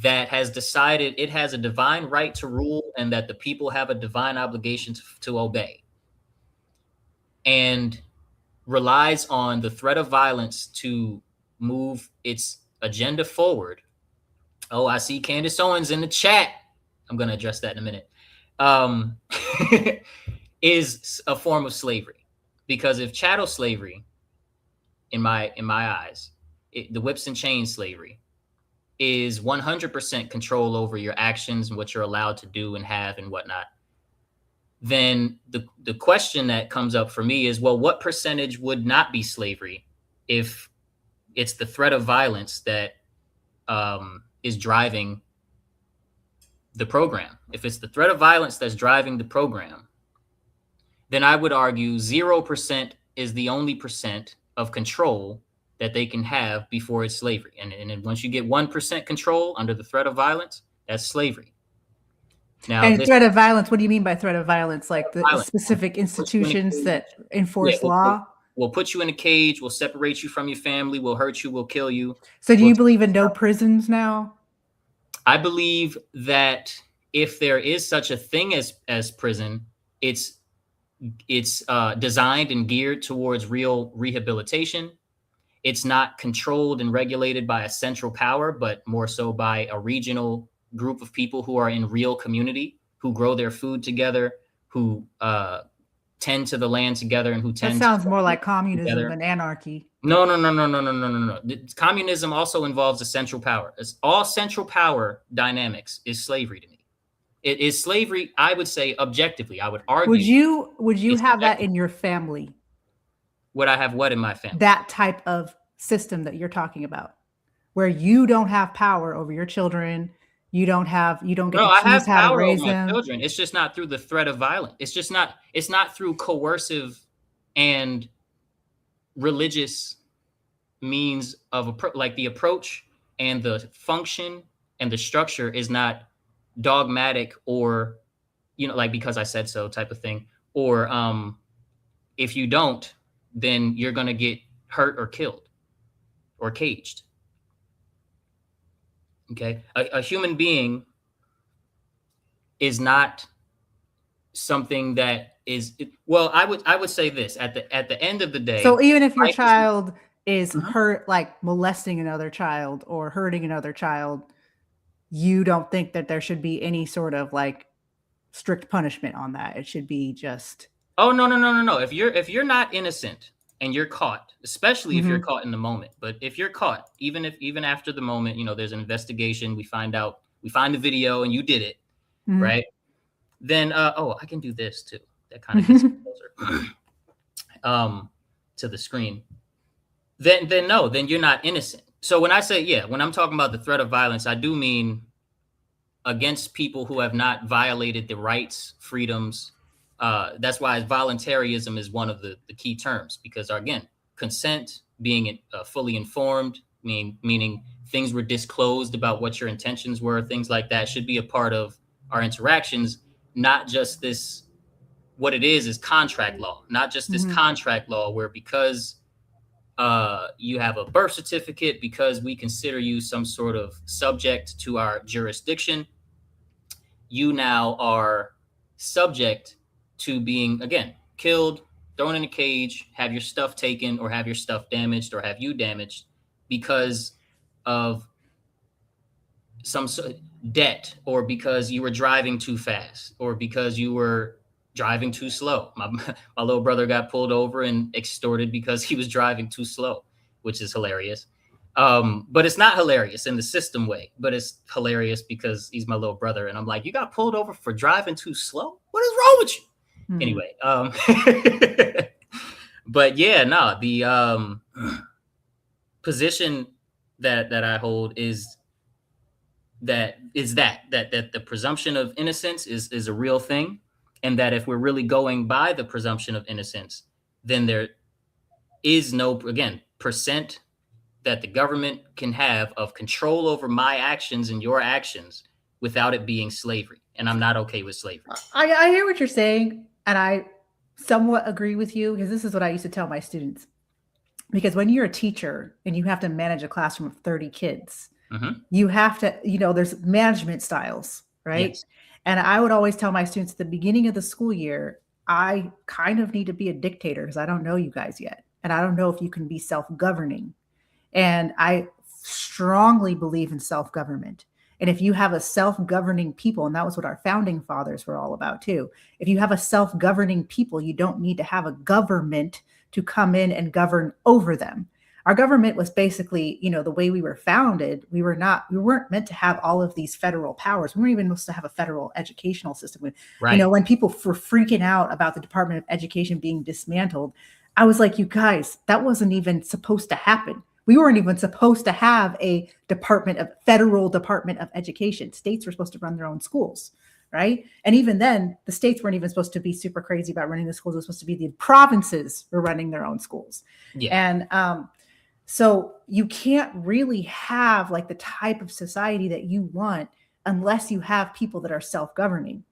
that has decided it has a divine right to rule and that the people have a divine obligation to obey, and relies on the threat of violence to move its agenda forward. Oh, I see Candace Owens in the chat. I'm going to address that in a minute. Is a form of slavery, because if chattel slavery, in my eyes, the whips and chains slavery, is 100% control over your actions and what you're allowed to do and have and whatnot, then the question that comes up for me is, well, what percentage would not be slavery if it's the threat of violence that is driving the program? If it's the threat of violence that's driving the program, then I would argue 0% is the only percent of control that they can have before it's slavery. And then once you get 1% control under the threat of violence, that's slavery. Now, and threat of violence, what do you mean by threat of violence? Like the specific institutions that enforce law? We'll put you in a cage. We'll separate you from your family. We'll hurt you. We'll kill you. So do We'll you believe in no prisons now? I believe that if there is such a thing as prison, it's designed and geared towards real rehabilitation. It's not controlled and regulated by a central power, but more so by a regional group of people who are in real community, who grow their food together, who tend to the land together, and who That tend sounds to more like communism together. than anarchy. No. Communism also involves a central power. It's all central power dynamics is slavery to me. It is slavery, I would say, objectively. I would argue. Would you it's have that objective. in your family? Would I have what in my family? That type of system that you're talking about, where you don't have power over your children, you don't get No, I to have choose how to power over raise my them. children. It's just not through the threat of violence. It's not through coercive and religious means of like the approach and the function and the structure is not dogmatic or, like because I said so type of thing. Or if you don't, then you're going to get hurt or killed or caged. Okay. A human being is not something that is, well, I would say this at the end of the day. So even if your life child is Mhm. hurt, like molesting another child or hurting another child, you don't think that there should be any sort of like strict punishment on that. It should be just, Oh, no. If you're not innocent and you're caught, especially if you're caught in the moment, but if you're caught, even after the moment, there's an investigation, we find the video and you did it, Mhm. right? Then I can do this too. That kind of gets me closer to the screen. Then no, then you're not innocent. So when I say, when I'm talking about the threat of violence, I do mean against people who have not violated the rights, freedoms. That's why voluntarism is one of the key terms, because again, consent, being fully informed, meaning things were disclosed about what your intentions were, things like that should be a part of our interactions, not just this. What it is contract law, not just this contract law where because you have a birth certificate, because we consider you some sort of subject to our jurisdiction, you now are subject to being, again, killed, thrown in a cage, have your stuff taken, or have your stuff damaged, or have you damaged because of some debt, or because you were driving too fast, or because you were driving too slow. My little brother got pulled over and extorted because he was driving too slow, which is hilarious. But it's not hilarious in the system way, but it's hilarious because he's my little brother. And I'm like, you got pulled over for driving too slow? What is wrong with you? Anyway, but yeah, no, the position that I hold is that the presumption of innocence is a real thing. And that if we're really going by the presumption of innocence, then there is no, again, percent that the government can have of control over my actions and your actions without it being slavery. And I'm not okay with slavery. I hear what you're saying, and I somewhat agree with you, because this is what I used to tell my students. Because when you're a teacher and you have to manage a classroom of 30 kids, you have to, there's management styles, right? Yes. And I would always tell my students at the beginning of the school year, I kind of need to be a dictator because I don't know you guys yet. And I don't know if you can be self-governing. And I strongly believe in self-government. And if you have a self-governing people, and that was what our founding fathers were all about too. If you have a self-governing people, you don't need to have a government to come in and govern over them. Our government was basically, the way we were founded, we weren't meant to have all of these federal powers. We weren't even supposed to have a federal educational system. Right. When people were freaking out about the Department of Education being dismantled, I was like, you guys, that wasn't even supposed to happen. We weren't even supposed to have a federal Department of Education. States were supposed to run their own schools, right? And even then, the states weren't even supposed to be super crazy about running the schools. It was supposed to be the provinces were running their own schools. Yeah. And so you can't really have like the type of society that you want unless you have people that are self-governing.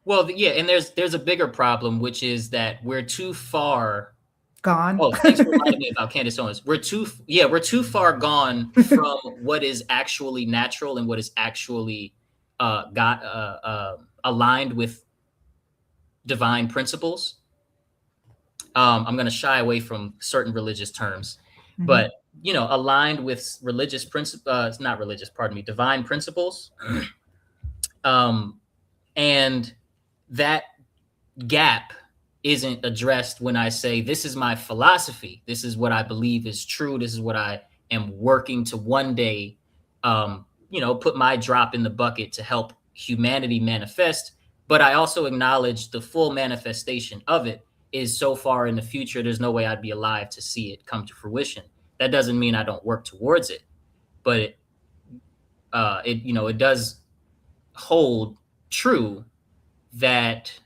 Well, yeah, and there's a bigger problem, which is that we're too far Gone. Oh, thanks for reminding me about Candace Owens. We're too far gone from what is actually natural and what is actually aligned with divine principles. I'm going to shy away from certain religious terms, but aligned with religious principles, not religious, pardon me, divine principles. And that gap isn't addressed when I say, this is my philosophy. This is what I believe is true. This is what I am working to one day, put my drop in the bucket to help humanity manifest. But I also acknowledge the full manifestation of it is so far in the future, there's no way I'd be alive to see it come to fruition. That doesn't mean I don't work towards it, but it does hold true that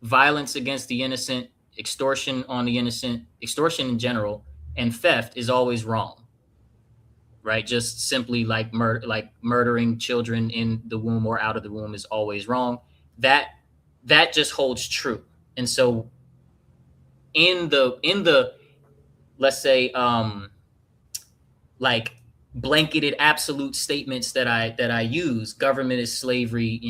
violence against the innocent, extortion on the innocent, extortion in general, and theft is always wrong, right? Just simply like murdering children in the womb or out of the womb is always wrong. That just holds true. And so in the let's say like blanketed absolute statements that I use, government is slavery,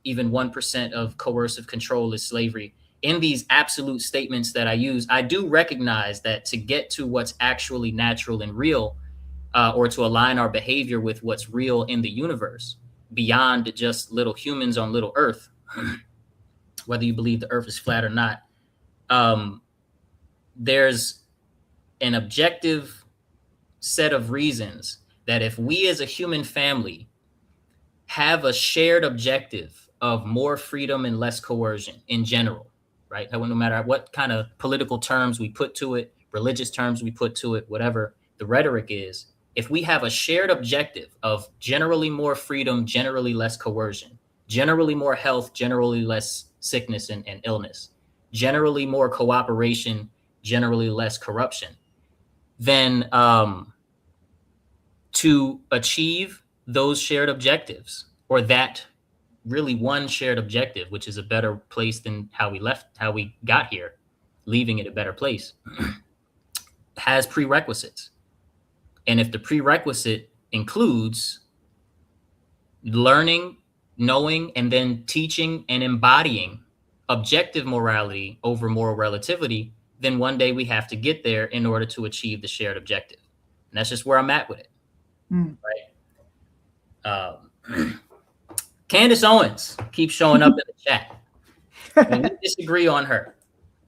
even 1% of coercive control is slavery. In these absolute statements that I use, I do recognize that to get to what's actually natural and real, or to align our behavior with what's real in the universe, beyond just little humans on little Earth, whether you believe the Earth is flat or not, there's an objective set of reasons that if we as a human family have a shared objective of more freedom and less coercion in general, right? No matter what kind of political terms we put to it, religious terms we put to it, whatever the rhetoric is, if we have a shared objective of generally more freedom, generally less coercion, generally more health, generally less sickness and illness, generally more cooperation, generally less corruption, then to achieve those shared objectives, or that really one shared objective, which is a better place than how we got here, leaving it a better place, has prerequisites. And if the prerequisite includes learning, knowing, and then teaching and embodying objective morality over moral relativity, then one day we have to get there in order to achieve the shared objective. And that's just where I'm at with it. Right? Candace Owens keeps showing up in the chat. And we disagree on her.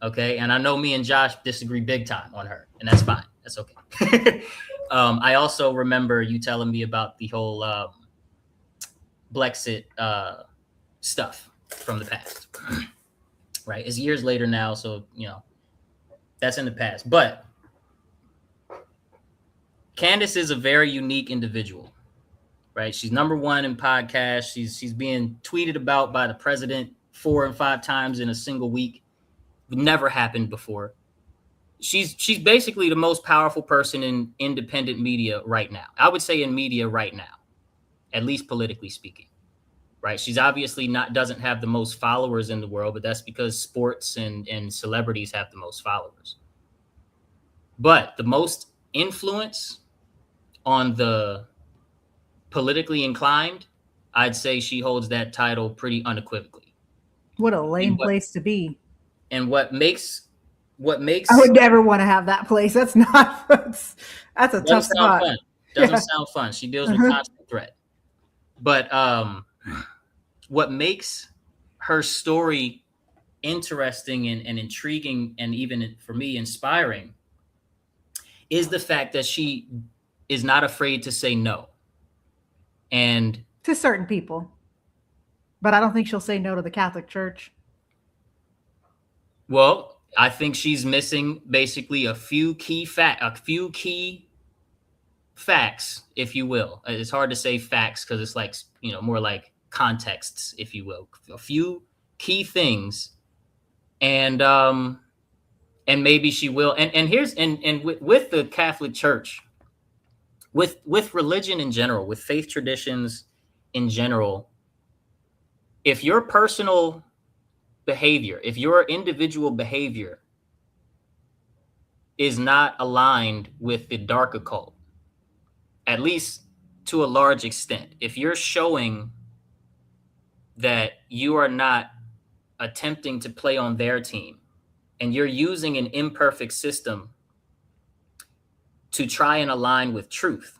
Okay. And I know me and Josh disagree big time on her, and that's fine. That's okay. I also remember you telling me about the whole Brexit stuff from the past. Right. It's years later now. So, that's in the past. But Candace is a very unique individual. Right. She's number one in podcasts. She's being tweeted about by the president 4 and 5 times in a single week. Never happened before. She's basically the most powerful person in independent media right now. I would say in media right now, at least politically speaking. Right. She's obviously doesn't have the most followers in the world, but that's because sports and celebrities have the most followers. But the most influence on the politically inclined, I'd say she holds that title pretty unequivocally. What a lame place to be. And what makes I would never want to have that place. That's not that's a tough spot. Fun. Doesn't sound fun. She deals with constant threat. But what makes her story interesting and intriguing, and even for me inspiring, is the fact that she is not afraid to say no. And to certain people. But I don't think she'll say no to the Catholic Church. Well, I think she's missing basically a few key facts, if you will. It's hard to say facts because it's like, more like contexts, if you will. A few key things. And maybe she will. And here's with the Catholic Church, with religion in general, with faith traditions in general, if your personal behavior, if your individual behavior is not aligned with the dark occult, at least to a large extent. If you're showing that you are not attempting to play on their team and you're using an imperfect system to try and align with truth,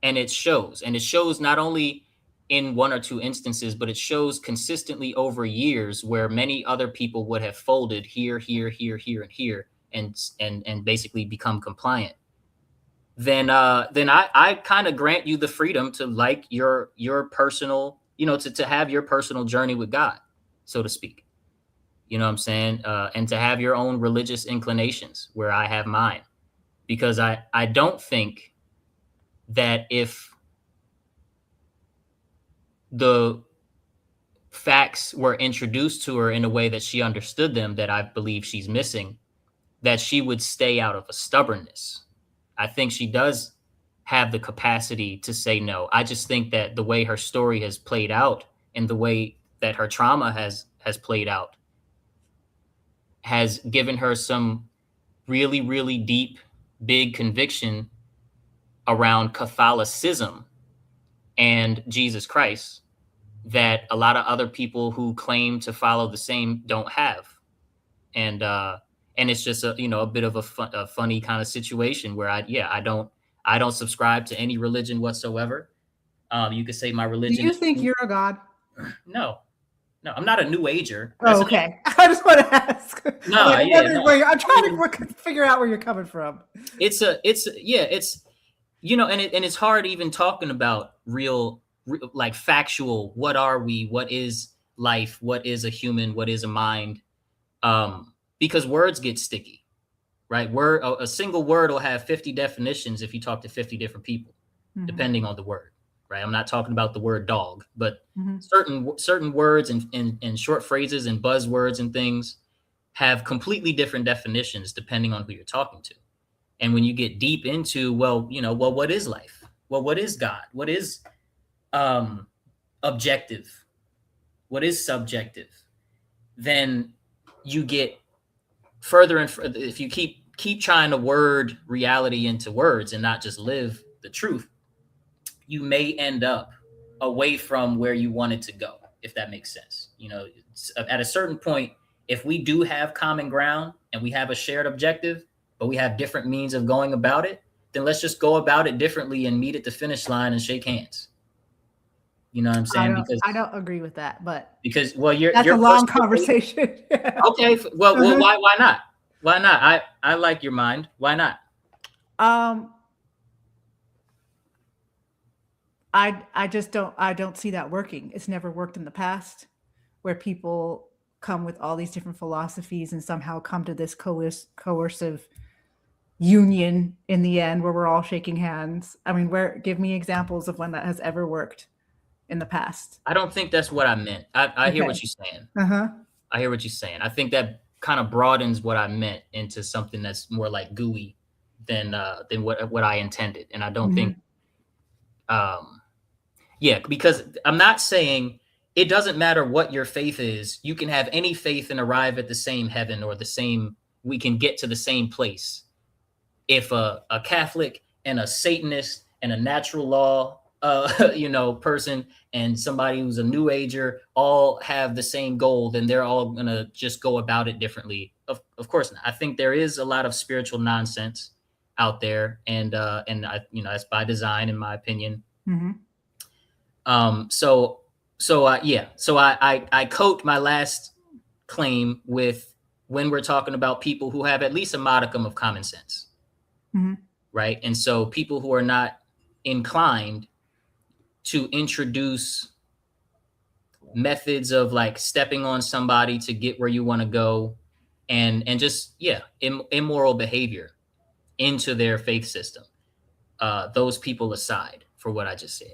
and it shows not only in one or two instances, but it shows consistently over years where many other people would have folded here, and here, and basically become compliant. Then I kind of grant you the freedom to like your personal, to have your personal journey with God, so to speak. You know what I'm saying? And to have your own religious inclinations where I have mine, because I don't think that if the facts were introduced to her in a way that she understood them, that I believe she's missing, that she would stay out of a stubbornness. I think she does have the capacity to say no. I just think that the way her story has played out and the way that her trauma has played out has given her some really, really deep, big conviction around Catholicism and Jesus Christ that a lot of other people who claim to follow the same don't have. And it's just a bit of a funny kind of situation where I don't subscribe to any religion whatsoever. You could say my religion. Do you think you're a god? No, I'm not a new ager. Oh, okay. I just want to ask. No, I'm trying to figure out where you're coming from. It's and it's hard even talking about real like factual. What are we? What is life? What is a human? What is a mind? Because words get sticky, right? A single word will have 50 definitions if you talk to 50 different people, depending on the word, right? I'm not talking about the word dog, but certain words and short phrases and buzzwords and things have completely different definitions depending on who you're talking to. And when you get deep into, what is life? Well, what is God? What is objective? What is subjective? Then you get further and further. If you keep trying to word reality into words and not just live the truth, you may end up away from where you wanted to go, if that makes sense. At a certain point, if we do have common ground and we have a shared objective, but we have different means of going about it, then let's just go about it differently and meet at the finish line and shake hands. You know what I'm saying? I don't agree with that, but that's a long conversation. Okay, well, why not? Why not? I like your mind. Why not? I just don't see that working. It's never worked in the past, where people come with all these different philosophies and somehow come to this coercive union in the end where we're all shaking hands. I mean, give me examples of when that has ever worked in the past. I don't think that's what I meant. I hear what you're saying. I hear what you're saying. I think that kind of broadens what I meant into something that's more like gooey than what I intended. And I don't think, because I'm not saying it doesn't matter what your faith is. You can have any faith and arrive at the same heaven or we can get to the same place. If a Catholic and a Satanist and a natural law person and somebody who's a new ager all have the same goal, then they're all going to just go about it differently. Of course not. I think there is a lot of spiritual nonsense out there, and that's by design, in my opinion. So I coat my last claim with when we're talking about people who have at least a modicum of common sense, right? And so people who are not inclined to introduce methods of like stepping on somebody to get where you want to go and just immoral behavior into their faith system. Those people aside for what I just said.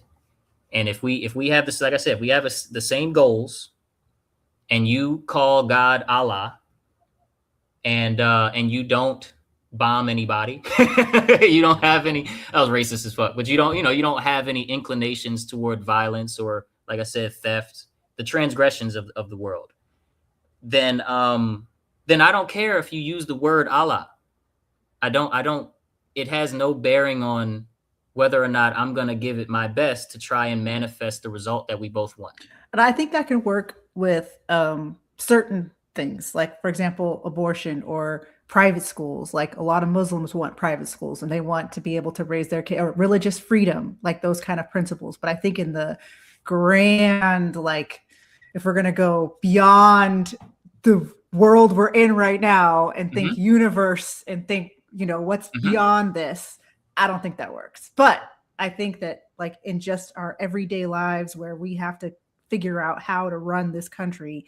And if we have this, like I said, we have the same goals, and you call God Allah, and you don't bomb anybody, you don't have any. That was racist as fuck. But you don't have any inclinations toward violence or, like I said, theft, the transgressions of the world. Then I don't care if you use the word Allah. I don't, it has no bearing on whether or not I'm going to give it my best to try and manifest the result that we both want. And I think that can work with certain things, like, for example, abortion or private schools. Like, a lot of Muslims want private schools and they want to be able to raise their kid, or religious freedom, like those kind of principles. But I think in the grand, like, if we're going to go beyond the world we're in right now and think universe and think, what's beyond this, I don't think that works. But I think that, like, in just our everyday lives where we have to figure out how to run this country,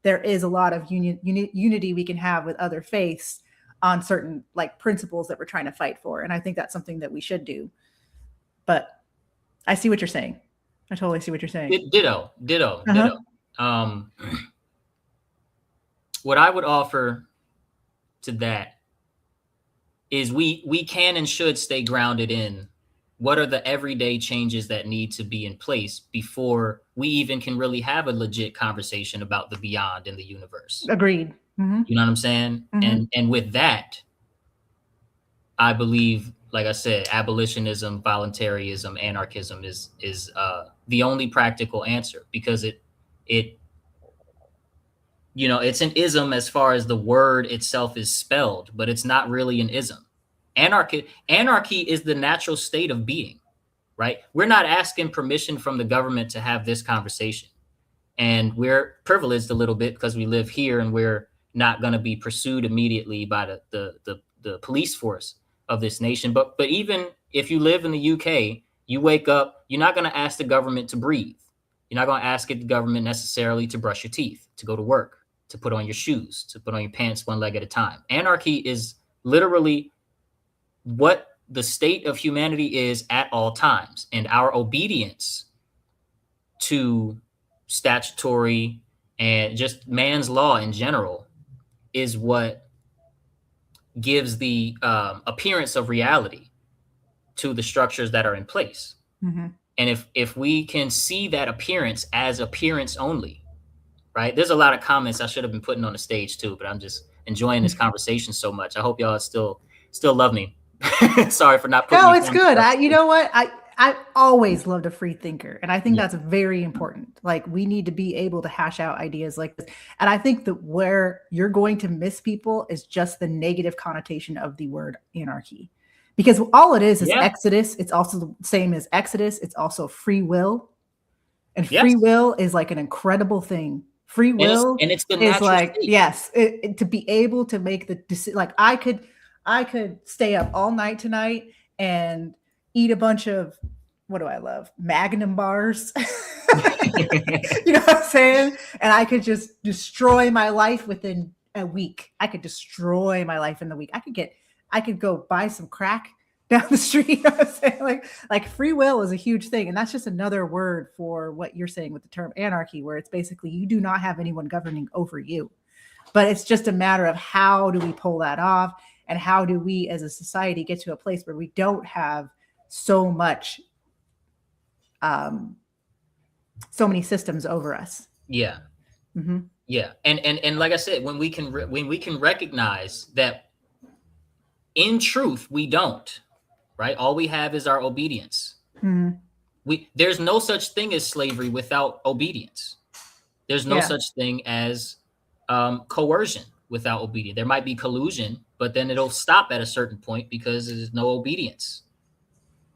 there is a lot of unity we can have with other faiths on certain, like, principles that we're trying to fight for. And I think that's something that we should do. But I see what you're saying. I totally see what you're saying. Ditto. What I would offer to that is we can and should stay grounded in what are the everyday changes that need to be in place before we even can really have a legit conversation about the beyond in the universe. Agreed. Mm-hmm. You know what I'm saying? Mm-hmm. And with that, I believe, like I said, abolitionism, voluntarism, anarchism is the only practical answer, because it it's an ism as far as the word itself is spelled, but it's not really an ism. Anarchy is the natural state of being, right? We're not asking permission from the government to have this conversation. And we're privileged a little bit because we live here and we're not going to be pursued immediately by the police force of this nation. But even if you live in the UK, you wake up, you're not going to ask the government to breathe. You're not going to ask the government necessarily to brush your teeth, to go to work, to put on your shoes, to put on your pants one leg at a time. Anarchy is literally what the state of humanity is at all times. And our obedience to statutory and just man's law in general is what gives the appearance of reality to the structures that are in place. Mm-hmm. And if we can see that appearance as appearance only, right? There's a lot of comments I should have been putting on the stage too, but I'm just enjoying this conversation so much. I hope y'all still love me. Sorry for not putting. No, it's good. You know what? I always loved a free thinker. And I think that's very important. Like, we need to be able to hash out ideas like this. And I think that where you're going to miss people is just the negative connotation of the word anarchy. Because all it is exodus. It's also the same as exodus. It's also free will. And free will is like an incredible thing. Free will and it's the is like, state. to be able to make the decision. Like, I could stay up all night tonight and eat a bunch of, what do I love? Magnum bars. You know what I'm saying? And I could just destroy my life within a week. I could destroy my life in the week. I could go buy some crack down the street. You know what I'm saying? Like free will is a huge thing. And that's just another word for what you're saying with the term anarchy, where it's basically you do not have anyone governing over you. But it's just a matter of how do we pull that off, and how do we as a society get to a place where we don't have so much, so many systems over us. Yeah. Mm-hmm. Yeah. And like I said, when we can recognize that in truth, we don't, right? All we have is our obedience. Mm-hmm. There's no such thing as slavery without obedience. There's no such thing as coercion without obedience. There might be collusion, but then it'll stop at a certain point because there's no obedience.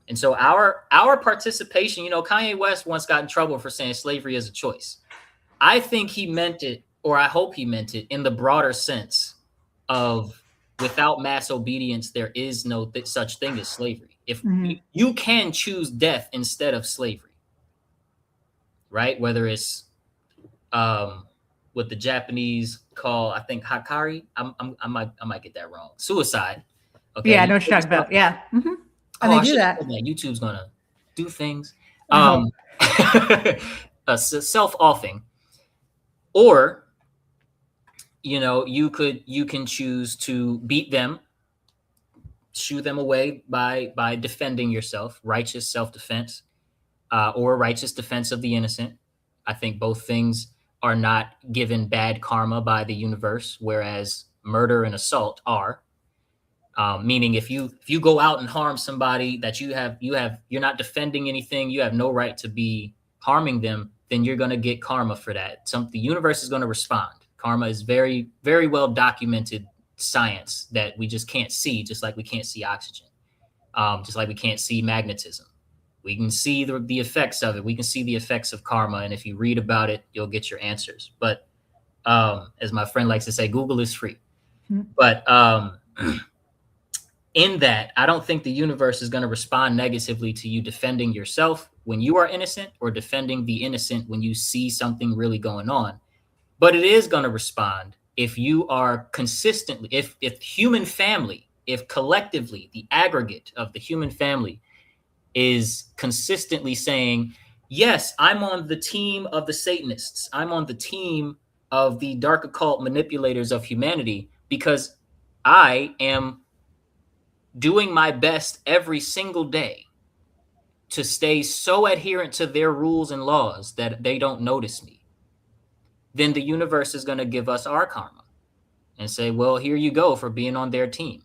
And so our participation, Kanye West once got in trouble for saying slavery is a choice. I think he meant it, or I hope he meant it, in the broader sense of without mass obedience, there is no such thing as slavery. If you can choose death instead of slavery, right? Whether it's what the Japanese call, I think hakari. I might get that wrong. Suicide. Okay. Yeah, I know what you're talking about. Yeah. Mm-hmm. And they do that. YouTube's gonna do things. Self-offing, or you can choose to beat them, shoo them away by defending yourself, righteous self-defense, or righteous defense of the innocent. I think both things are not given bad karma by the universe, whereas murder and assault are. Meaning if you go out and harm somebody that you're not defending anything, you have no right to be harming them, then you're going to get karma for that. The universe is going to respond. Karma is very, very well documented science that we just can't see, just like we can't see oxygen, just like we can't see magnetism. We can see the effects of it. We can see the effects of karma. And if you read about it, you'll get your answers. But as my friend likes to say, Google is free. But in that, I don't think the universe is going to respond negatively to you defending yourself when you are innocent or defending the innocent when you see something really going on. But it is going to respond if you are consistently, if human family, if collectively the aggregate of the human family is consistently saying, yes, I'm on the team of the Satanists. I'm on the team of the dark occult manipulators of humanity because I am doing my best every single day to stay so adherent to their rules and laws that they don't notice me. Then the universe is going to give us our karma and say, well, here you go for being on their team.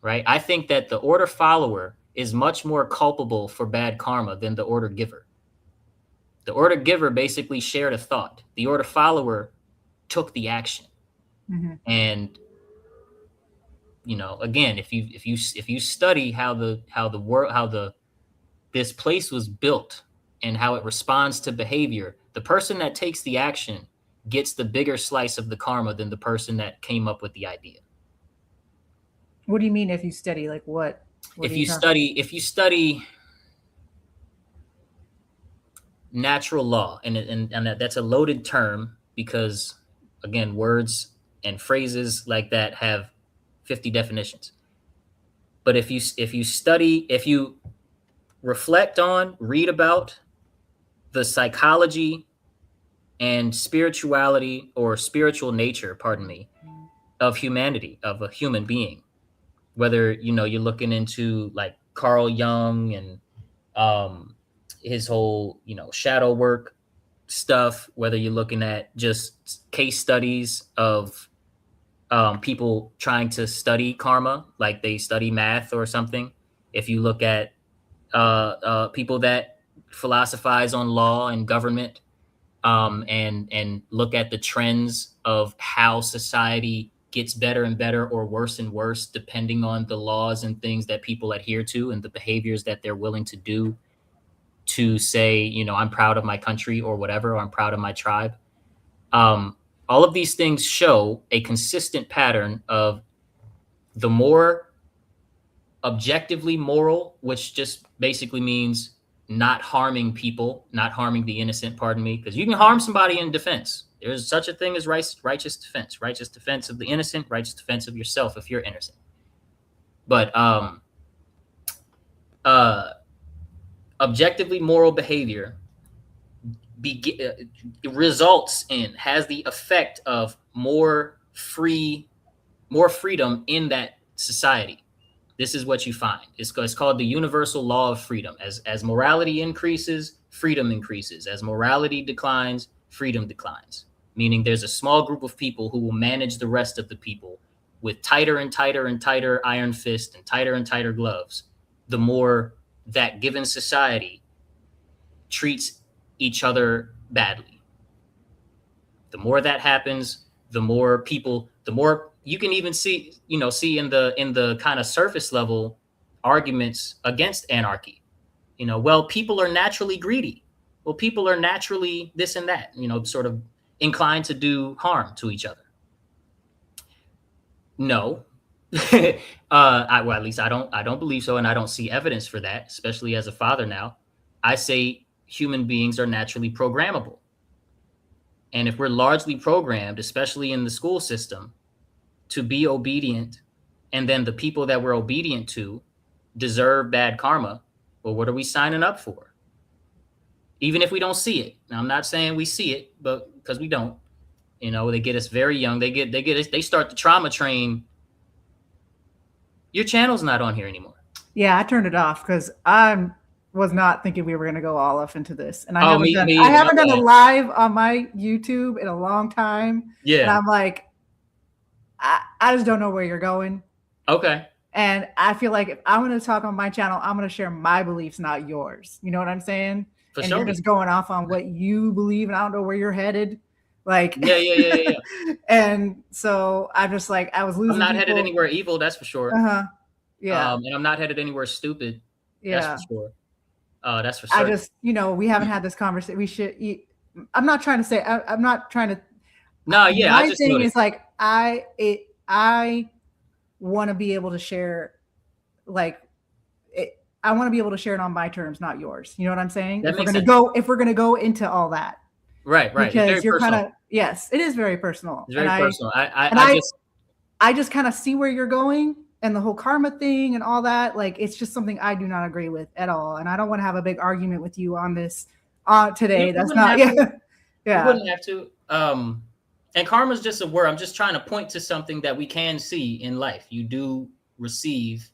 Right? I think that the order follower is much more culpable for bad karma than the order giver. The order giver basically shared a thought. The order follower took the action. Mm-hmm. And again, if you study how this place was built and how it responds to behavior, the person that takes the action gets the bigger slice of the karma than the person that came up with the idea. What do you mean if you study? Like what? If you study natural law, and that's a loaded term because, again, words and phrases like that have 50 definitions. But if you reflect on, read about the psychology and spirituality or spiritual nature, of humanity, of a human being, whether, you're looking into like Carl Jung and his whole, shadow work stuff, whether you're looking at just case studies of people trying to study karma, like they study math or something. If you look at people that philosophize on law and government, and look at the trends of how society gets better and better or worse and worse, depending on the laws and things that people adhere to and the behaviors that they're willing to do to say, I'm proud of my country or whatever, or I'm proud of my tribe. All of these things show a consistent pattern of the more objectively moral, which just basically means not harming people, not harming the innocent, because you can harm somebody in defense. There's such a thing as righteous defense of the innocent, righteous defense of yourself if you're innocent. But objectively moral behavior has the effect of more freedom in that society. This is what you find. It's called the universal law of freedom. As morality increases, freedom increases. As morality declines, freedom declines. Meaning there's a small group of people who will manage the rest of the people with tighter and tighter and tighter iron fist and tighter gloves. The more that given society treats each other badly. The more that happens, the more you can even see in the kind of surface level arguments against anarchy. Well, people are naturally greedy. Well, people are naturally this and that, sort of inclined to do harm to each other. No. At least I don't believe so, and I don't see evidence for that, especially as a father now. I say human beings are naturally programmable. And if we're largely programmed, especially in the school system, to be obedient, and then the people that we're obedient to deserve bad karma, well, what are we signing up for? Even if we don't see it. Now, I'm not saying we see it, but because we don't, they get us very young. They start the trauma train. Your channel's not on here anymore. Yeah, I turned it off because I was not thinking we were going to go all off into this. And I haven't done a live on my YouTube in a long time. Yeah. And I'm like, I just don't know where you're going. Okay. And I feel like if I'm going to talk on my channel, I'm going to share my beliefs, not yours. You know what I'm saying? For And sure. you're just going off on what you believe, and I don't know where you're headed. Like, Yeah. and so I'm just like, I was I'm losing not headed people. anywhere evil, that's for sure. Yeah. And I'm not headed anywhere stupid, that's for Yeah. sure. That's for I certain. just, we haven't had this conversation. We should. I'm not trying to say. I'm not trying to. No, yeah, I My just thing noticed. is like I want to be able to share, like, I want to be able to share it on my terms, not yours. You know what I'm saying? That If we're makes gonna sense. go, if we're gonna go into all that, Right. It's very because you're kind personal. of, yes, it is very personal, It's very personal. and I just kind of see where you're going, and the whole karma thing and all that. Like, it's just something I do not agree with at all, and I don't want to have a big argument with you on this today. We That's wouldn't not, have to. yeah, We yeah. wouldn't have to. And karma's just a word. I'm just trying to point to something that we can see in life. You do receive,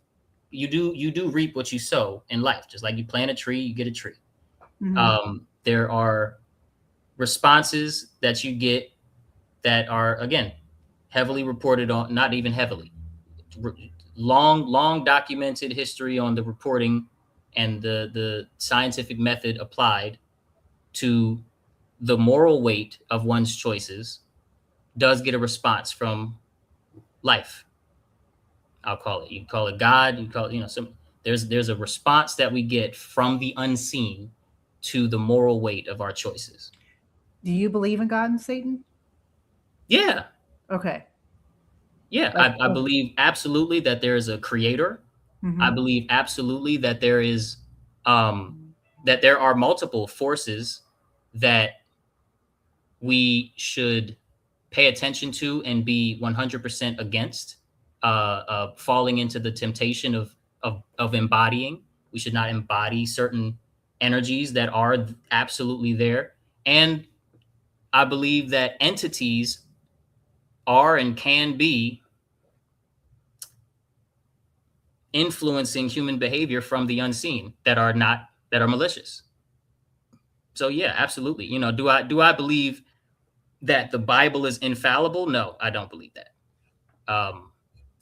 you do reap what you sow in life. Just like you plant a tree, you get a tree. There are responses that you get that are, again, heavily reported on, not even heavily, long documented history on the reporting and the scientific method applied to the moral weight of one's choices does get a response from life. I'll call it. You can call it God. You can call it, some. There's a response that we get from the unseen to the moral weight of our choices. Do you believe in God and Satan? Yeah. Okay. Yeah, I believe absolutely that there is a creator. I believe absolutely that there is that there are multiple forces that we should pay attention to and be 100% against falling into the temptation of embodying. We should not embody certain energies that are absolutely there. And I believe that entities are and can be influencing human behavior from the unseen that are malicious. So yeah, absolutely. Do I believe that the Bible is infallible? No, I don't believe that. I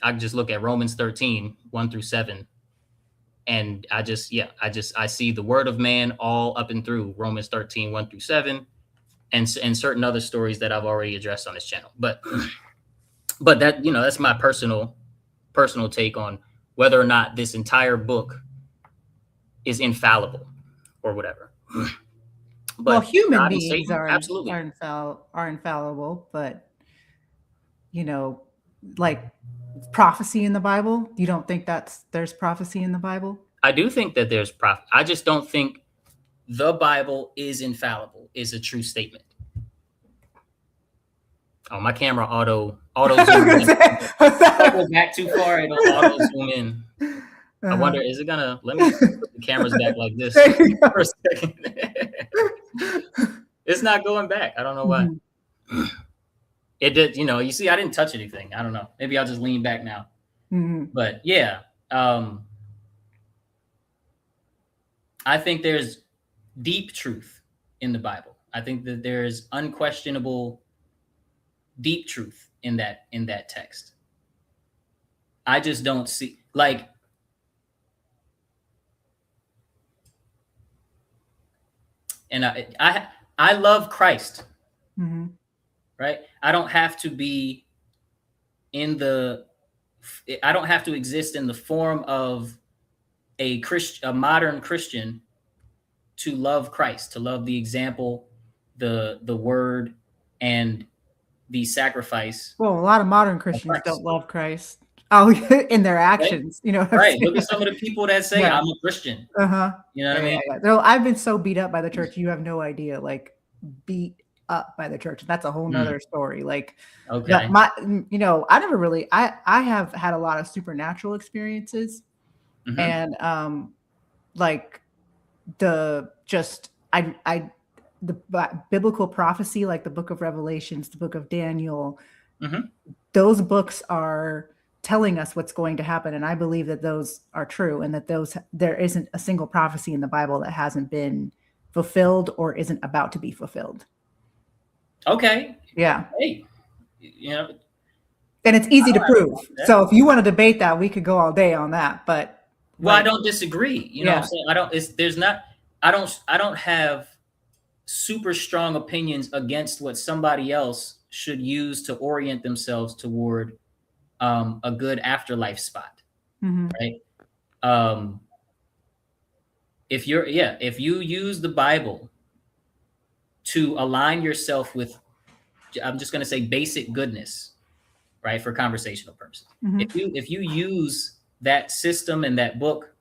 can just look at Romans 13, 1-7. And I see the word of man all up and through Romans 13, 1-7, and certain other stories that I've already addressed on this channel. But that, that's my personal take on whether or not this entire book is infallible or whatever. But well, human beings Satan, are absolutely infallible, but like prophecy in the Bible, you don't think there's prophecy in the Bible? I do think that there's prophecy. I just don't think the Bible is infallible is a true statement. Oh, my camera auto zoom in. If I go back too far, it'll auto zoom in. I wonder, is it gonna let me put the cameras back like this for a second? It's not going back. I don't know why. It did, you see, I didn't touch anything. I don't know. Maybe I'll just lean back now. But yeah, I think there's deep truth in the Bible. I think that there's unquestionable deep truth in that text. I just don't see, like, and I love Christ, right? I don't have to be I don't have to exist in the form of a modern Christian to love Christ, to love the example, the word, and the sacrifice. Well, a lot of modern Christians don't love Christ. Oh, in their actions, Right. Look at some of the people that say, I'm a Christian. You know what I mean? No, I've been so beat up by the church. You have no idea. Like, beat up by the church. That's a whole nother story. Like, okay. I never really, I have had a lot of supernatural experiences, and like the biblical prophecy, like the book of Revelations, the book of Daniel, those books are telling us what's going to happen. And I believe that those are true, and that there isn't a single prophecy in the Bible that hasn't been fulfilled or isn't about to be fulfilled. Okay. Yeah. Hey, And it's easy to prove. that. So if you want to debate that, we could go all day on that. But Well, I don't disagree. You know Yeah. what I'm saying? I don't. It's there's not. I don't have super strong opinions against what somebody else should use to orient themselves toward a good afterlife spot, right? If you use the Bible to align yourself with, I'm just going to say basic goodness, right, for conversational purposes. If you use that system and that book,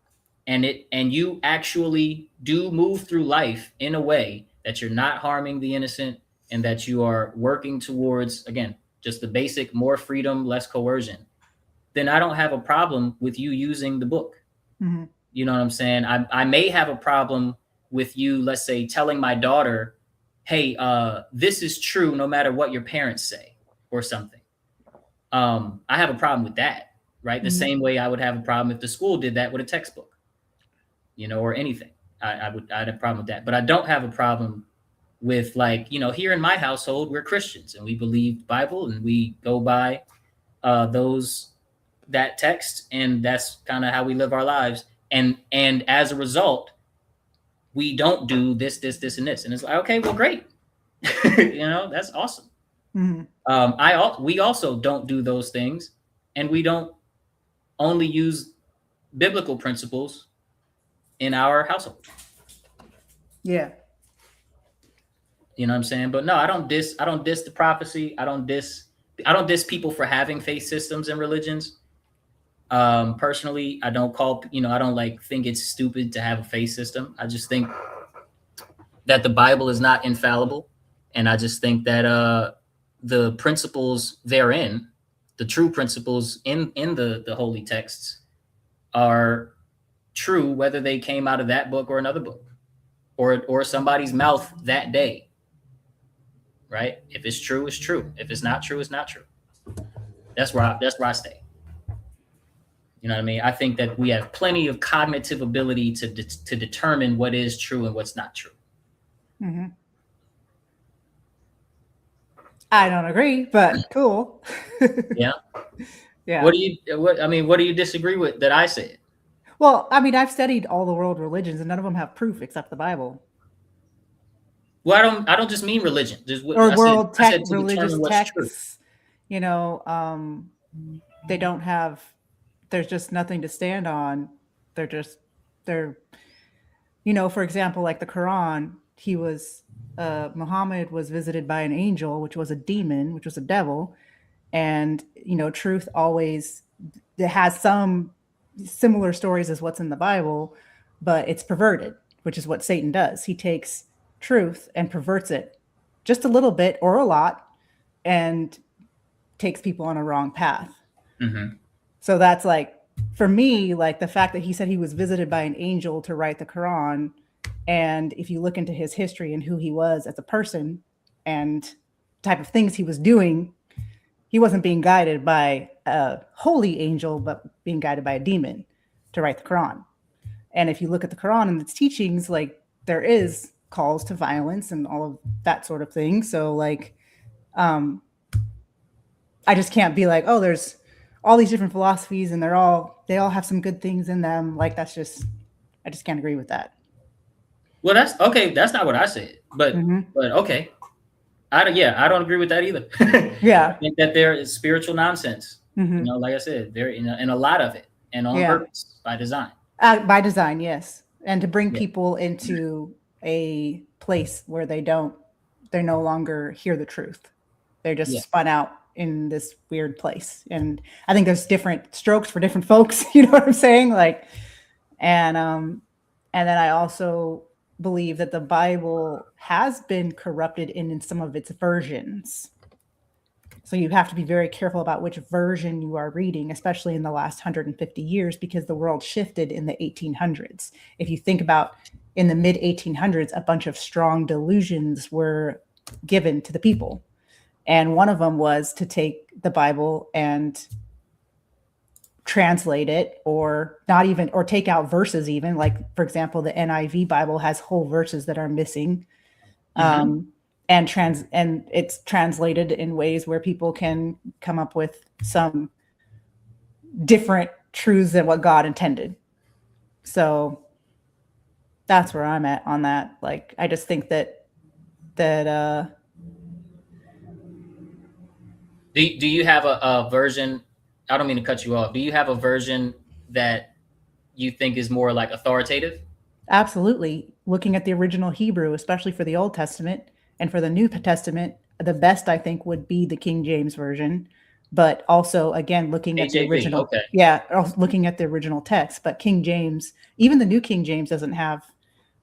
and you actually do move through life in a way that you're not harming the innocent, and that you are working towards, again, just the basic more freedom, less coercion, then I don't have a problem with you using the book. You know what I'm saying? I may have a problem with you, let's say, telling my daughter, hey, this is true no matter what your parents say or something. I have a problem with that, right? The same way I would have a problem if the school did that with a textbook, you know, or anything. I'd have a problem with that. But I don't have a problem with, like, you know, here in my household, we're Christians and we believe the Bible and we go by that text, and that's kind of how we live our lives. And as a result, we don't do this, and this. And it's like, okay, well, great. You know, that's awesome. We also don't do those things, and we don't only use biblical principles in our household. Yeah. You know what I'm saying? But no, I don't diss the prophecy. I don't diss people for having faith systems and religions. Personally, I don't think it's stupid to have a faith system. I just think that the Bible is not infallible. And I just think that the principles therein, the true principles in the holy texts, are true, whether they came out of that book or another book, or somebody's mouth that day. Right? If it's true, it's true. If it's not true, it's not true. That's where I stay. You know what I mean? I think that we have plenty of cognitive ability to determine what is true and what's not true. I don't agree, but cool. Yeah. Yeah. What do you disagree with that I said? Well, I mean, I've studied all the world religions, and none of them have proof except the Bible. Well, I don't just mean religion. World religious texts. You know, they don't have. There's just nothing to stand on. They're, you know, for example, like the Quran, Muhammad was visited by an angel, which was a demon, which was a devil. And, you know, truth always, it has some similar stories as what's in the Bible, but it's perverted, which is what Satan does. He takes truth and perverts it just a little bit or a lot and takes people on a wrong path. So that's like, for me, like the fact that he said he was visited by an angel to write the Quran. And if you look into his history and who he was as a person and type of things he was doing, he wasn't being guided by a holy angel, but being guided by a demon to write the Quran. And if you look at the Quran and its teachings, like there is calls to violence and all of that sort of thing. So like, I just can't be like, oh, there's all these different philosophies and they all have some good things in them. Like I just can't agree with that. Well, that's okay. That's not what I said, but okay. I don't agree with that either. Yeah. I think that there is spiritual nonsense. You know, like I said, there in a lot of it, and on purpose, by design. By design, yes. And to bring people into a place where they no longer hear the truth. They're just spun out in this weird place. And I think there's different strokes for different folks. You know what I'm saying? Like, and then I also believe that the Bible has been corrupted in some of its versions. So you have to be very careful about which version you are reading, especially in the last 150 years, because the world shifted in the 1800s. If you think about in the mid 1800s, a bunch of strong delusions were given to the people. And one of them was to take the Bible and translate it, or take out verses, even like, for example, the NIV Bible has whole verses that are missing. And and it's translated in ways where people can come up with some different truths than what God intended. So that's where I'm at on that. Like, I just think that Do you have a version? I don't mean to cut you off. Do you have a version that you think is more like authoritative? absolutely, looking at the original Hebrew, especially for the Old Testament and for the New Testament, the best I think would be the King James version. But also, again, looking at the KJV, original, okay. yeah, looking at the original text. But King James, even the New King James, doesn't have,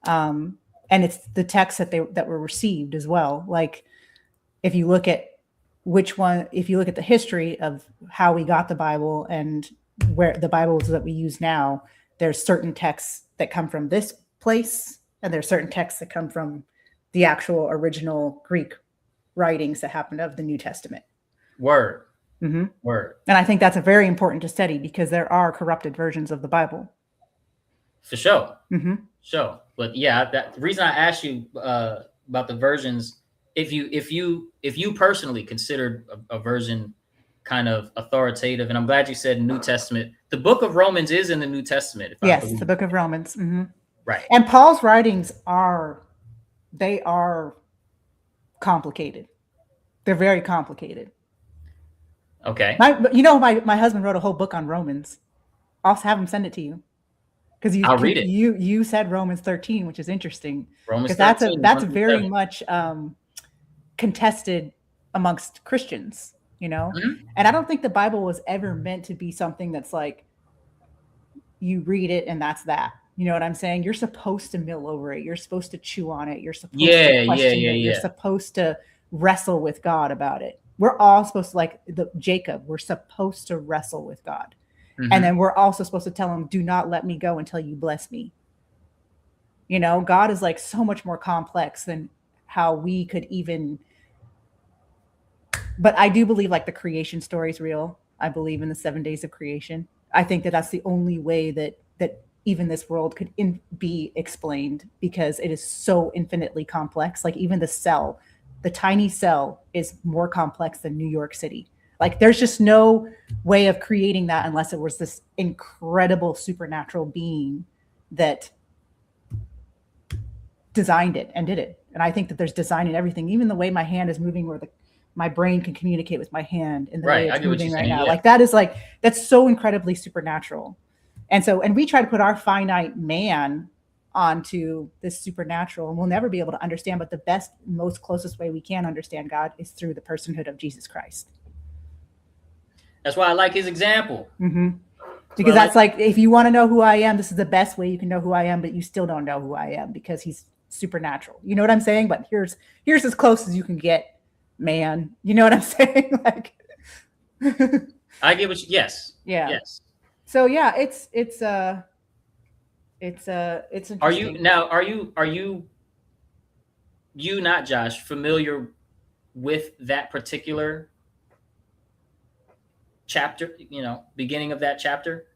and it's the texts that were received as well. Like, if you look at if you look at the history of how we got the Bible and where the Bibles that we use now, there's certain texts that come from this place, and there's certain texts that come from the actual original Greek writings that happened of the New Testament. Word. Mm-hmm. Word. And I think that's a very important to study because there are corrupted versions of the Bible. For sure. Mm-hmm. Sure. But yeah, the reason I asked you about the versions, if you personally considered a version kind of authoritative, and I'm glad you said New Testament. The book of Romans is in the New Testament. Yes, the book of Romans. Mm-hmm. Right. And Paul's writings are complicated. They're very complicated. Okay. My husband wrote a whole book on Romans. I'll have him send it to you. Because I'll read it. You said Romans 13, which is interesting. Romans 13, that's very much contested amongst Christians, Mm-hmm. And I don't think the Bible was ever meant to be something that's like you read it and that's that. You know what I'm saying? You're supposed to mill over it. You're supposed to chew on it. You're supposed to question it. You're supposed to wrestle with God about it. We're all supposed to, like Jacob, we're supposed to wrestle with God. Mm-hmm. And then we're also supposed to tell him, do not let me go until you bless me. God is like so much more complex than how we could even. But I do believe like the creation story is real. I believe in the 7 days of creation. I think that that's the only way that even this world could be explained, because it is so infinitely complex. Like even the tiny cell is more complex than New York City. Like there's just no way of creating that unless it was this incredible supernatural being that designed it and did it. And I think that there's design in everything, even the way my hand is moving, where my brain can communicate with my hand in the way it's moving right now. Yeah. Like that's so incredibly supernatural. And we try to put our finite man onto this supernatural, and we'll never be able to understand. But the best, most closest way we can understand God is through the personhood of Jesus Christ. That's why I like his example. Mm-hmm. Because that's like, if you want to know who I am, this is the best way you can know who I am, but you still don't know who I am because he's supernatural. You know what I'm saying? But here's as close as you can get, man. You know what I'm saying? Like, I get what you, yes. Yeah. Yes. So yeah, it's interesting. Are you not Josh familiar with that particular chapter, beginning of that chapter,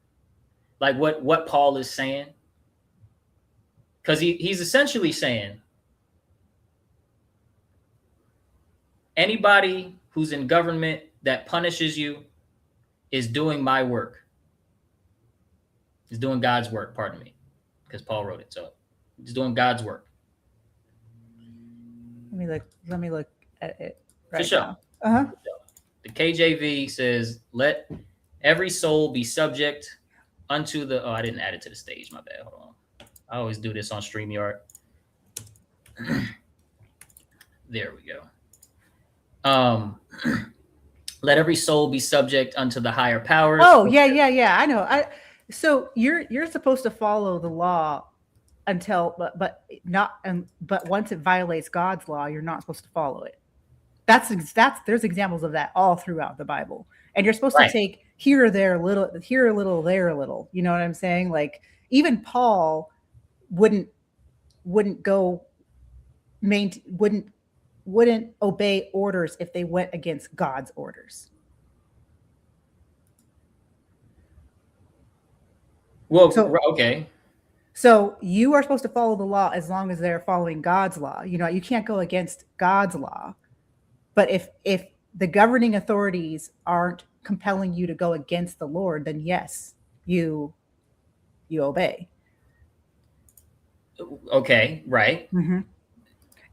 like what Paul is saying? Because he's essentially saying anybody who's in government that punishes you is doing my work. He's doing God's work, pardon me, because Paul wrote it. So he's doing God's work. Let me look at it right For sure. now. Uh-huh. The KJV says, let every soul be subject unto the... Oh, I didn't add it to the stage. My bad. Hold on. I always do this on StreamYard. There we go. Let every soul be subject unto the higher powers. Oh, yeah. I know. So you're supposed to follow the law until, but once it violates God's law, you're not supposed to follow it. There's examples of that all throughout the Bible, and you're supposed to take here a little, there a little. You know what I'm saying? Like even Paul wouldn't obey orders if they went against God's orders. Well, okay. So you are supposed to follow the law as long as they're following God's law. You know, you can't go against God's law. But if the governing authorities aren't compelling you to go against the Lord, then yes, you obey. Okay, right. Mm-hmm.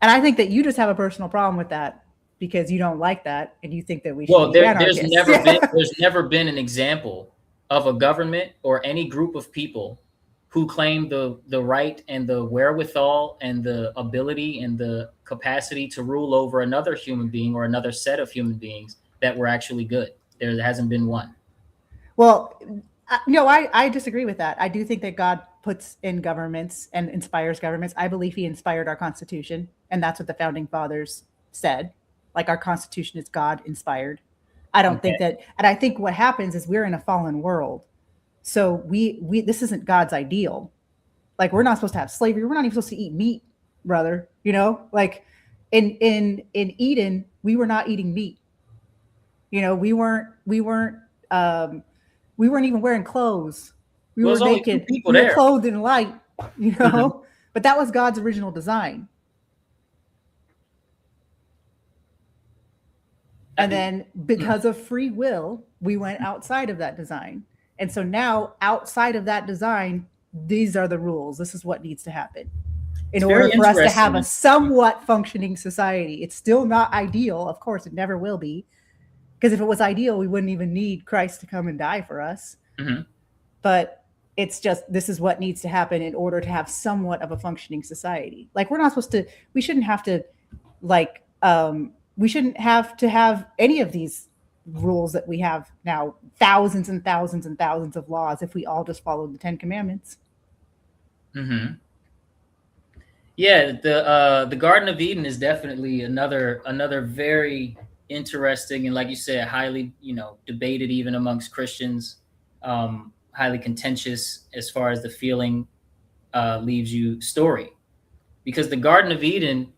And I think that you just have a personal problem with that because you don't like that and you think that we should Well, be there's anarchists. never been an example of a government or any group of people who claim the right and the wherewithal and the ability and the capacity to rule over another human being or another set of human beings that were actually good. There hasn't been one. Well, no, I disagree with that. I do think that God puts in governments and inspires governments. I believe he inspired our Constitution, and that's what the founding fathers said. Like our Constitution is God inspired. I don't Okay. think that, and I think what happens is we're in a fallen world. So we this isn't God's ideal. Like we're not supposed to have slavery. We're not even supposed to eat meat, brother. You know, like in Eden, we were not eating meat. You know, we weren't even wearing clothes. We Well, were there's only two naked. people We were there. clothed in light, you know? Mhm. But that was God's original design. And then because of free will, we went outside of that design. And so now outside of that design, these are the rules. This is what needs to happen in It's order very for us to have a interesting. somewhat functioning society. It's still not ideal. Of course, it never will be. Because if it was ideal, we wouldn't even need Christ to come and die for us. Mhm. But it's just this is what needs to happen in order to have somewhat of a functioning society. Like we're not supposed to, we shouldn't have to like we shouldn't have to have any of these rules that we have now, thousands and thousands and thousands of laws, if we all just followed the 10 Commandments. Mm-hmm. Yeah, the Garden of Eden is definitely another very interesting and, like you said, highly debated even amongst Christians, highly contentious as far as the feeling leaves you story, because the Garden of Eden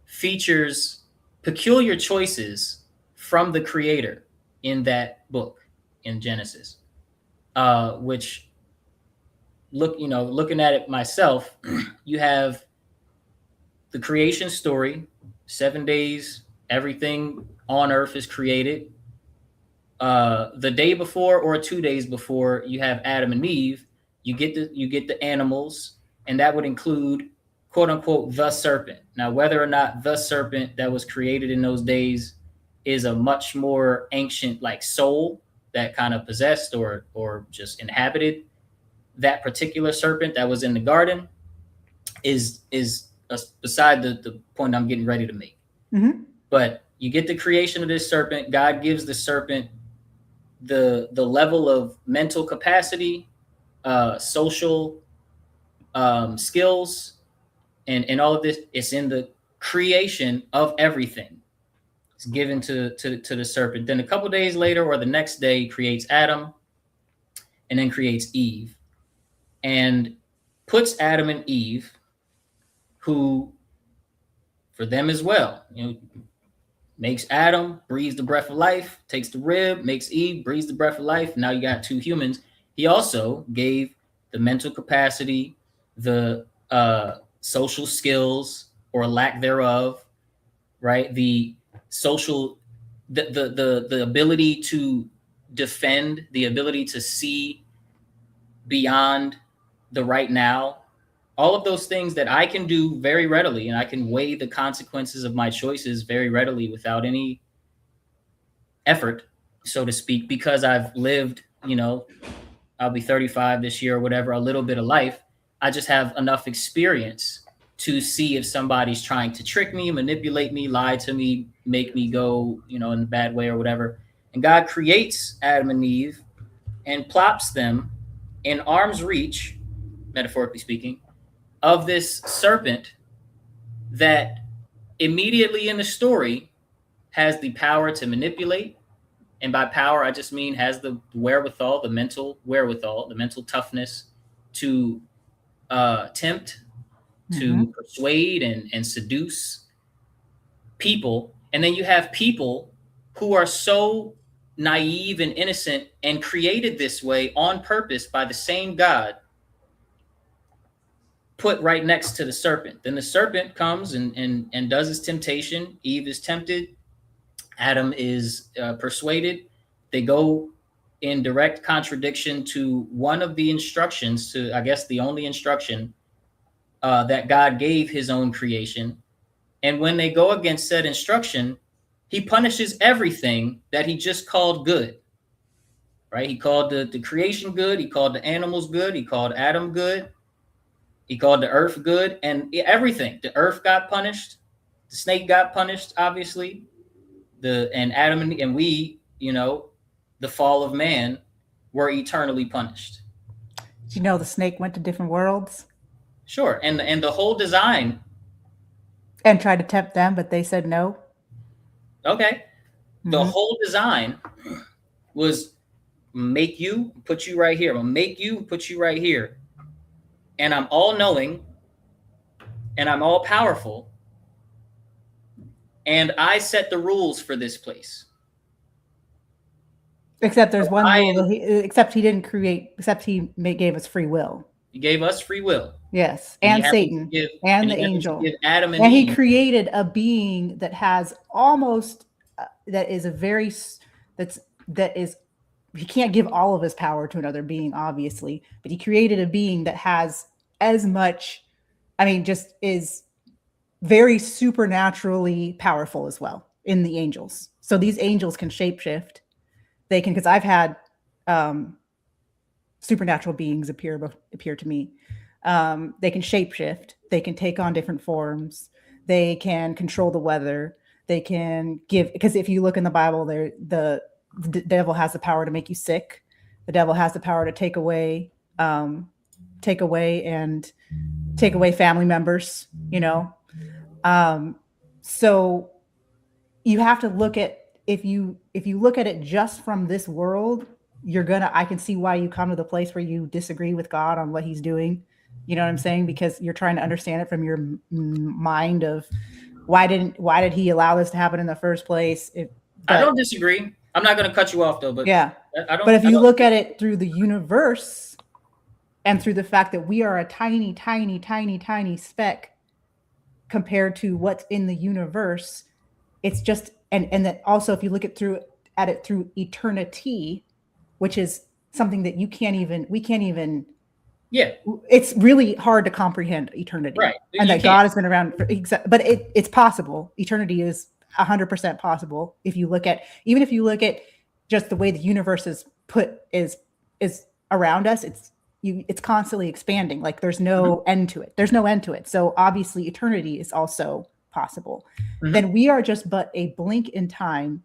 features peculiar choices from the Creator in that book in Genesis, which looking at it myself, you have the creation story, 7 days, everything on earth is created. The day before or 2 days before, you have Adam and Eve. You get the animals, and that would include, quote unquote, the serpent. Now, whether or not the serpent that was created in those days is a much more ancient like soul that kind of possessed or just inhabited that particular serpent that was in the garden is beside the point I'm getting ready to make. Mm-hmm. But you get the creation of this serpent. God gives the serpent the level of mental capacity, social skills, and all of this. It's in the creation of everything. It's given to the serpent. Then a couple days later, or the next day, he creates Adam, and then creates Eve, and puts Adam and Eve, who for them as well, makes Adam, breathes the breath of life, takes the rib, makes Eve, breathes the breath of life. Now you got two humans. He also gave the mental capacity, the social skills or lack thereof, right? The social, the ability to defend, the ability to see beyond the right now. All of those things that I can do very readily, and I can weigh the consequences of my choices very readily without any effort, so to speak, because I've lived, I'll be 35 this year or whatever, a little bit of life. I just have enough experience to see if somebody's trying to trick me, manipulate me, lie to me, make me go, in a bad way or whatever. And God creates Adam and Eve and plops them in arm's reach, metaphorically speaking, of this serpent that immediately in the story has the power to manipulate. And by power, I just mean has the wherewithal, the mental wherewithal, the mental toughness to tempt, Mm-hmm. to persuade and seduce people. And then you have people who are so naive and innocent and created this way on purpose by the same God put right next to the serpent. Then the serpent comes and does his temptation. Eve is tempted. Adam is persuaded. They go in direct contradiction to one of the instructions, to I guess the only instruction that God gave his own creation. And when they go against said instruction, he punishes everything that he just called good. Right? He called the creation good. He called the animals good. He called Adam good. He called the earth good, and everything. The earth got punished. The snake got punished, obviously. And Adam and we, the fall of man, were eternally punished. Did you know the snake went to different worlds? Sure. And the whole design. And tried to tempt them, but they said no. Okay. The whole design was make you, put you right here. I'm gonna make you, put you right here. And I'm all knowing, and I'm all powerful. And I set the rules for this place. Except there's one rule, except he didn't create, except he gave us free will. He gave us free will. Yes, and Satan, and the angel. Adam and Eve. He created a being that has almost, that is a very, he can't give all of his power to another being, obviously, but he created a being that has as much, just is very supernaturally powerful as well in the angels. So these angels can shapeshift. They can, because I've had supernatural beings appear to me. They can shapeshift. They can take on different forms. They can control the weather. They can give, because if you look in the Bible, the devil has the power to make you sick. The devil has the power to take away family members, so you have to look at, if you look at it just from this world, I can see why you come to the place where you disagree with God on what he's doing. You know what I'm saying? Because you're trying to understand it from your mind of why did he allow this to happen in the first place? I don't disagree. I'm not going to cut you off though, but yeah. But if you look at it through the universe and through the fact that we are a tiny, tiny, tiny, tiny speck compared to what's in the universe, it's just, and that also, if you look at it through eternity, which is something that we can't even, yeah, it's really hard to comprehend eternity, right? And that God has been around but it's possible. Eternity is 100% possible if you look at just the way the universe is around us. It's constantly expanding. Like there's no end to it. So obviously eternity is also possible. Then we are just but a blink in time,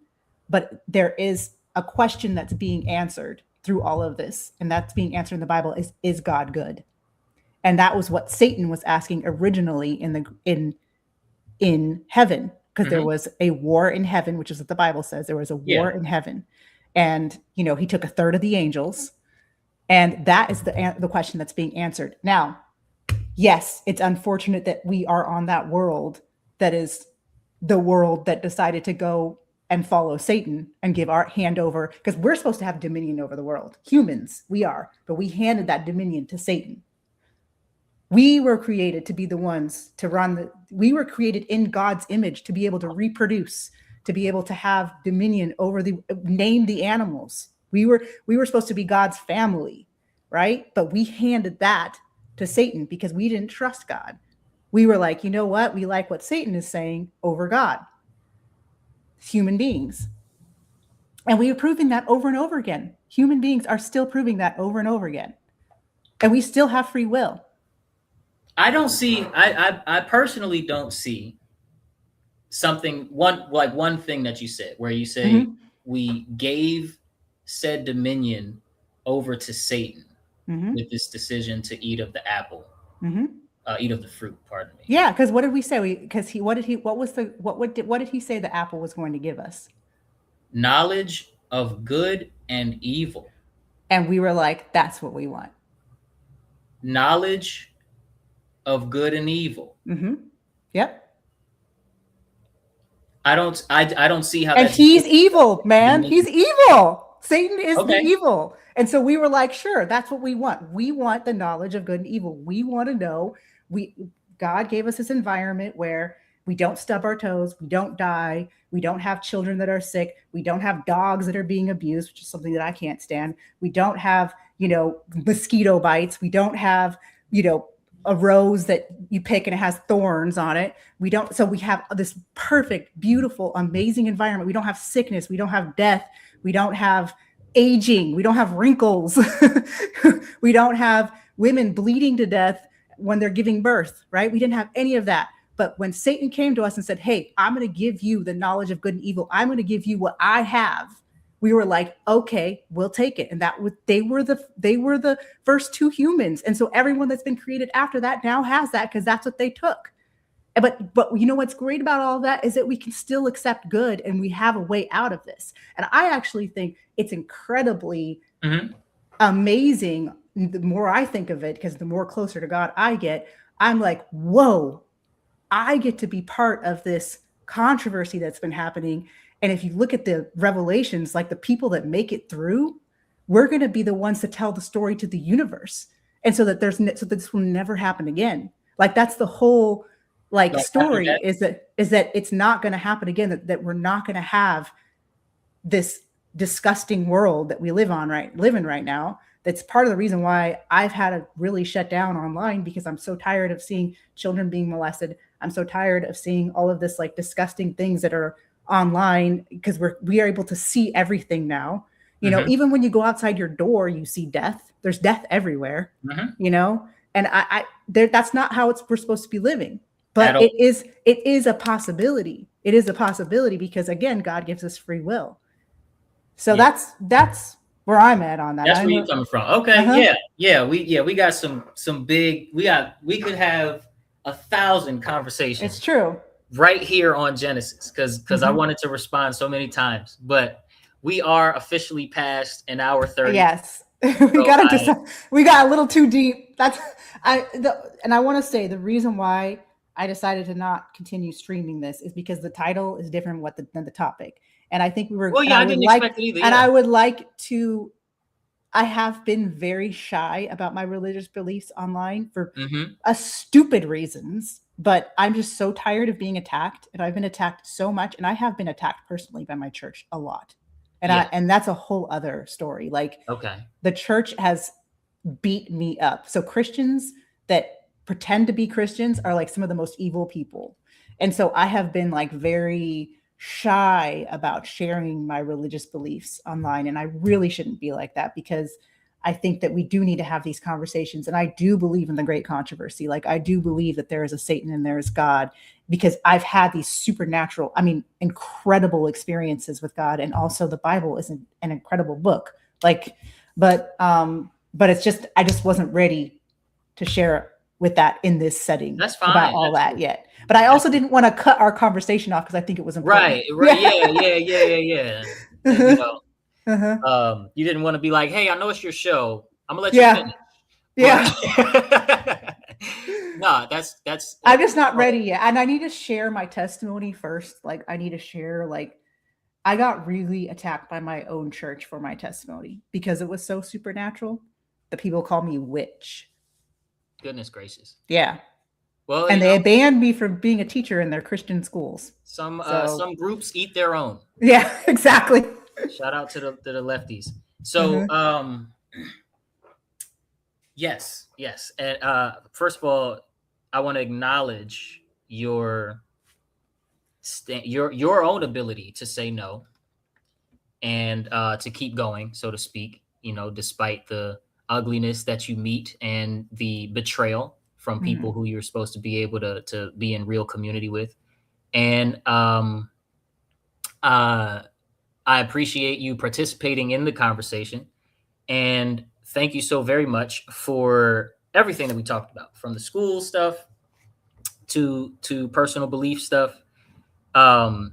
but there is a question that's being answered through all of this, and that's being answered in the Bible is God good? And that was what Satan was asking originally in heaven, because there was a war in heaven, which is what the Bible says. There was a war in heaven, and he took a third of the angels, and that is the question that's being answered now. Yes, it's unfortunate that we are on that world that is the world that decided to go and follow Satan and give our hand over, because we're supposed to have dominion over the world. Humans, we are, but we handed that dominion to Satan. We were created to be the ones to we were created in God's image to be able to reproduce, to be able to have dominion over name the animals. We were supposed to be God's family, right? But we handed that to Satan because we didn't trust God. We were like, you know what? We like what Satan is saying over God. Human beings. And we are proving that over and over again. Human beings are still proving that over and over again. And we still have free will. I personally don't see one thing that you said, where you say we gave said dominion over to Satan with this decision to eat of the apple, eat of the fruit, pardon me. Yeah, because what did we say? What did he say the apple was going to give us? Knowledge of good and evil. And we were like, that's what we want. Knowledge of good and evil. Yep. I don't see how. And he's evil, man. He's evil. Satan is the evil. And so we were like, sure, that's what we want. We want the knowledge of good and evil. We want to know God gave us this environment where we don't stub our toes, we don't die, we don't have children that are sick, we don't have dogs that are being abused, which is something that I can't stand. We don't have, mosquito bites. We don't have, a rose that you pick and it has thorns on it. So we have this perfect, beautiful, amazing environment. We don't have sickness, we don't have death, we don't have aging, we don't have wrinkles, we don't have women bleeding to death when they're giving birth, right? We didn't have any of that. But when Satan came to us and said, hey, I'm going to give you the knowledge of good and evil, I'm going to give you what I have, we were like, okay, we'll take it. And they were the first two humans. And so everyone that's been created after that now has that, because that's what they took. But you know what's great about all of that is that we can still accept good, and we have a way out of this. And I actually think it's incredibly amazing. The more I think of it, because the more closer to God I get, I'm like, whoa, I get to be part of this controversy that's been happening. And if you look at the revelations, like the people that make it through, we're going to be the ones to tell the story to the universe. And so that this will never happen again. Like that's the whole story is that it's not going to happen again, that we're not going to have this disgusting world that we live in right now. That's part of the reason why I've had to really shut down online, because I'm so tired of seeing children being molested. I'm so tired of seeing all of this disgusting things that are online, because we are able to see everything now. Even when you go outside your door, you see death. There's death everywhere. And that's not how we're supposed to be living. But it is a possibility. It is a possibility because, again, God gives us free will. So that's where I'm at on that. That's where you're coming from. Okay. We got some big. We could have 1,000 conversations. It's true. Right here on Genesis, because I wanted to respond so many times, but we are officially past an hour 30. Yes, we got a little too deep. And I want to say the reason why I decided to not continue streaming this is because the title is different than the topic, and I think we were. Well, yeah, I didn't expect it either. And I would like to. I have been very shy about my religious beliefs online for stupid reasons. But I'm just so tired of being attacked, and I've been attacked so much, and I have been attacked personally by my church a lot. And that's a whole other story. The church has beat me up. So Christians that pretend to be Christians are some of the most evil people. And so I have been very shy about sharing my religious beliefs online. And I really shouldn't be like that, because I think that we do need to have these conversations. And I do believe in the great controversy. I do believe that there is a Satan and there is God, because I've had these supernatural, incredible experiences with God. And also the Bible is an incredible book. But it's just, I just wasn't ready to share with that in this setting. That's fine. About all that yet. But I also didn't want to cut our conversation off because I think it was important. Right. Yeah. You didn't want to be like, hey, I know it's your show, I'm gonna let you finish. Yeah. No, that's I'm just not ready yet. And I need to share my testimony first. I need to share, I got really attacked by my own church for my testimony because it was so supernatural that people call me witch. Goodness gracious. Yeah. Well, and they banned me from being a teacher in their Christian schools. Some groups eat their own. Yeah, exactly. Shout out to the lefties. So, yes. And first of all, I want to acknowledge your own ability to say no and to keep going, so to speak, despite the ugliness that you meet and the betrayal from people who you're supposed to be able to be in real community with. And I appreciate you participating in the conversation, and thank you so very much for everything that we talked about, from the school stuff to personal belief stuff. And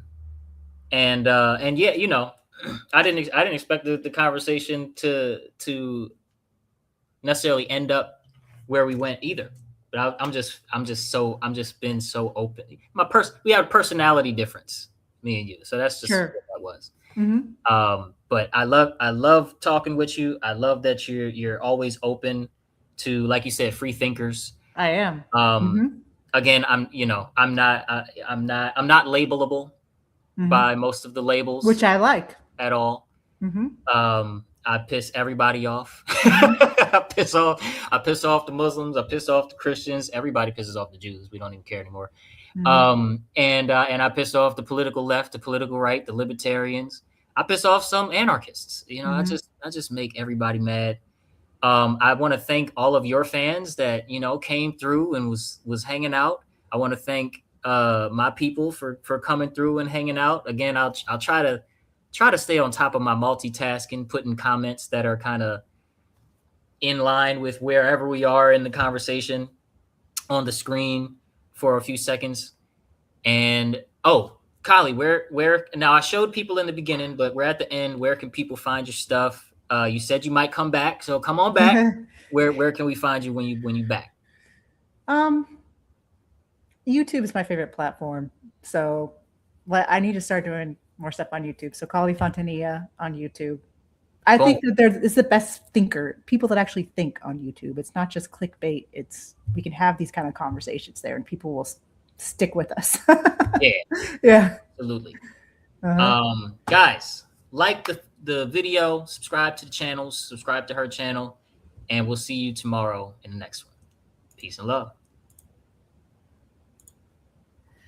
yeah, I didn't expect the conversation to necessarily end up where we went either. But I'm just been so open. We have a personality difference, me and you. So that's just what that was. But I love talking with you. I love that you're always open to, like you said, free thinkers. I am. Again, I'm not labelable by most of the labels, which I like at all. I piss everybody off. Mm-hmm. I piss off the Muslims. I piss off the Christians. Everybody pisses off the Jews. We don't even care anymore. And I piss off the political left, the political right, the libertarians. I piss off some anarchists. I just make everybody mad. I want to thank all of your fans that came through and was hanging out. I want to thank my people for coming through and hanging out. Again, I'll try to stay on top of my multitasking, putting comments that are kind of in line with wherever we are in the conversation on the screen for a few seconds. And Kali, where now I showed people in the beginning, but we're at the end. Where can people find your stuff? You said you might come back, so come on back. Where can we find you when you back? YouTube is my favorite platform, so I need to start doing more stuff on YouTube. So Kali Fontanilla on YouTube. I think that it's the best thinker, people that actually think on YouTube. It's not just clickbait. We can have these kind of conversations there, and people will stick with us. Yeah, absolutely. Guys, like the video, subscribe to the channels, subscribe to her channel, and we'll see you tomorrow in the next one. Peace and love.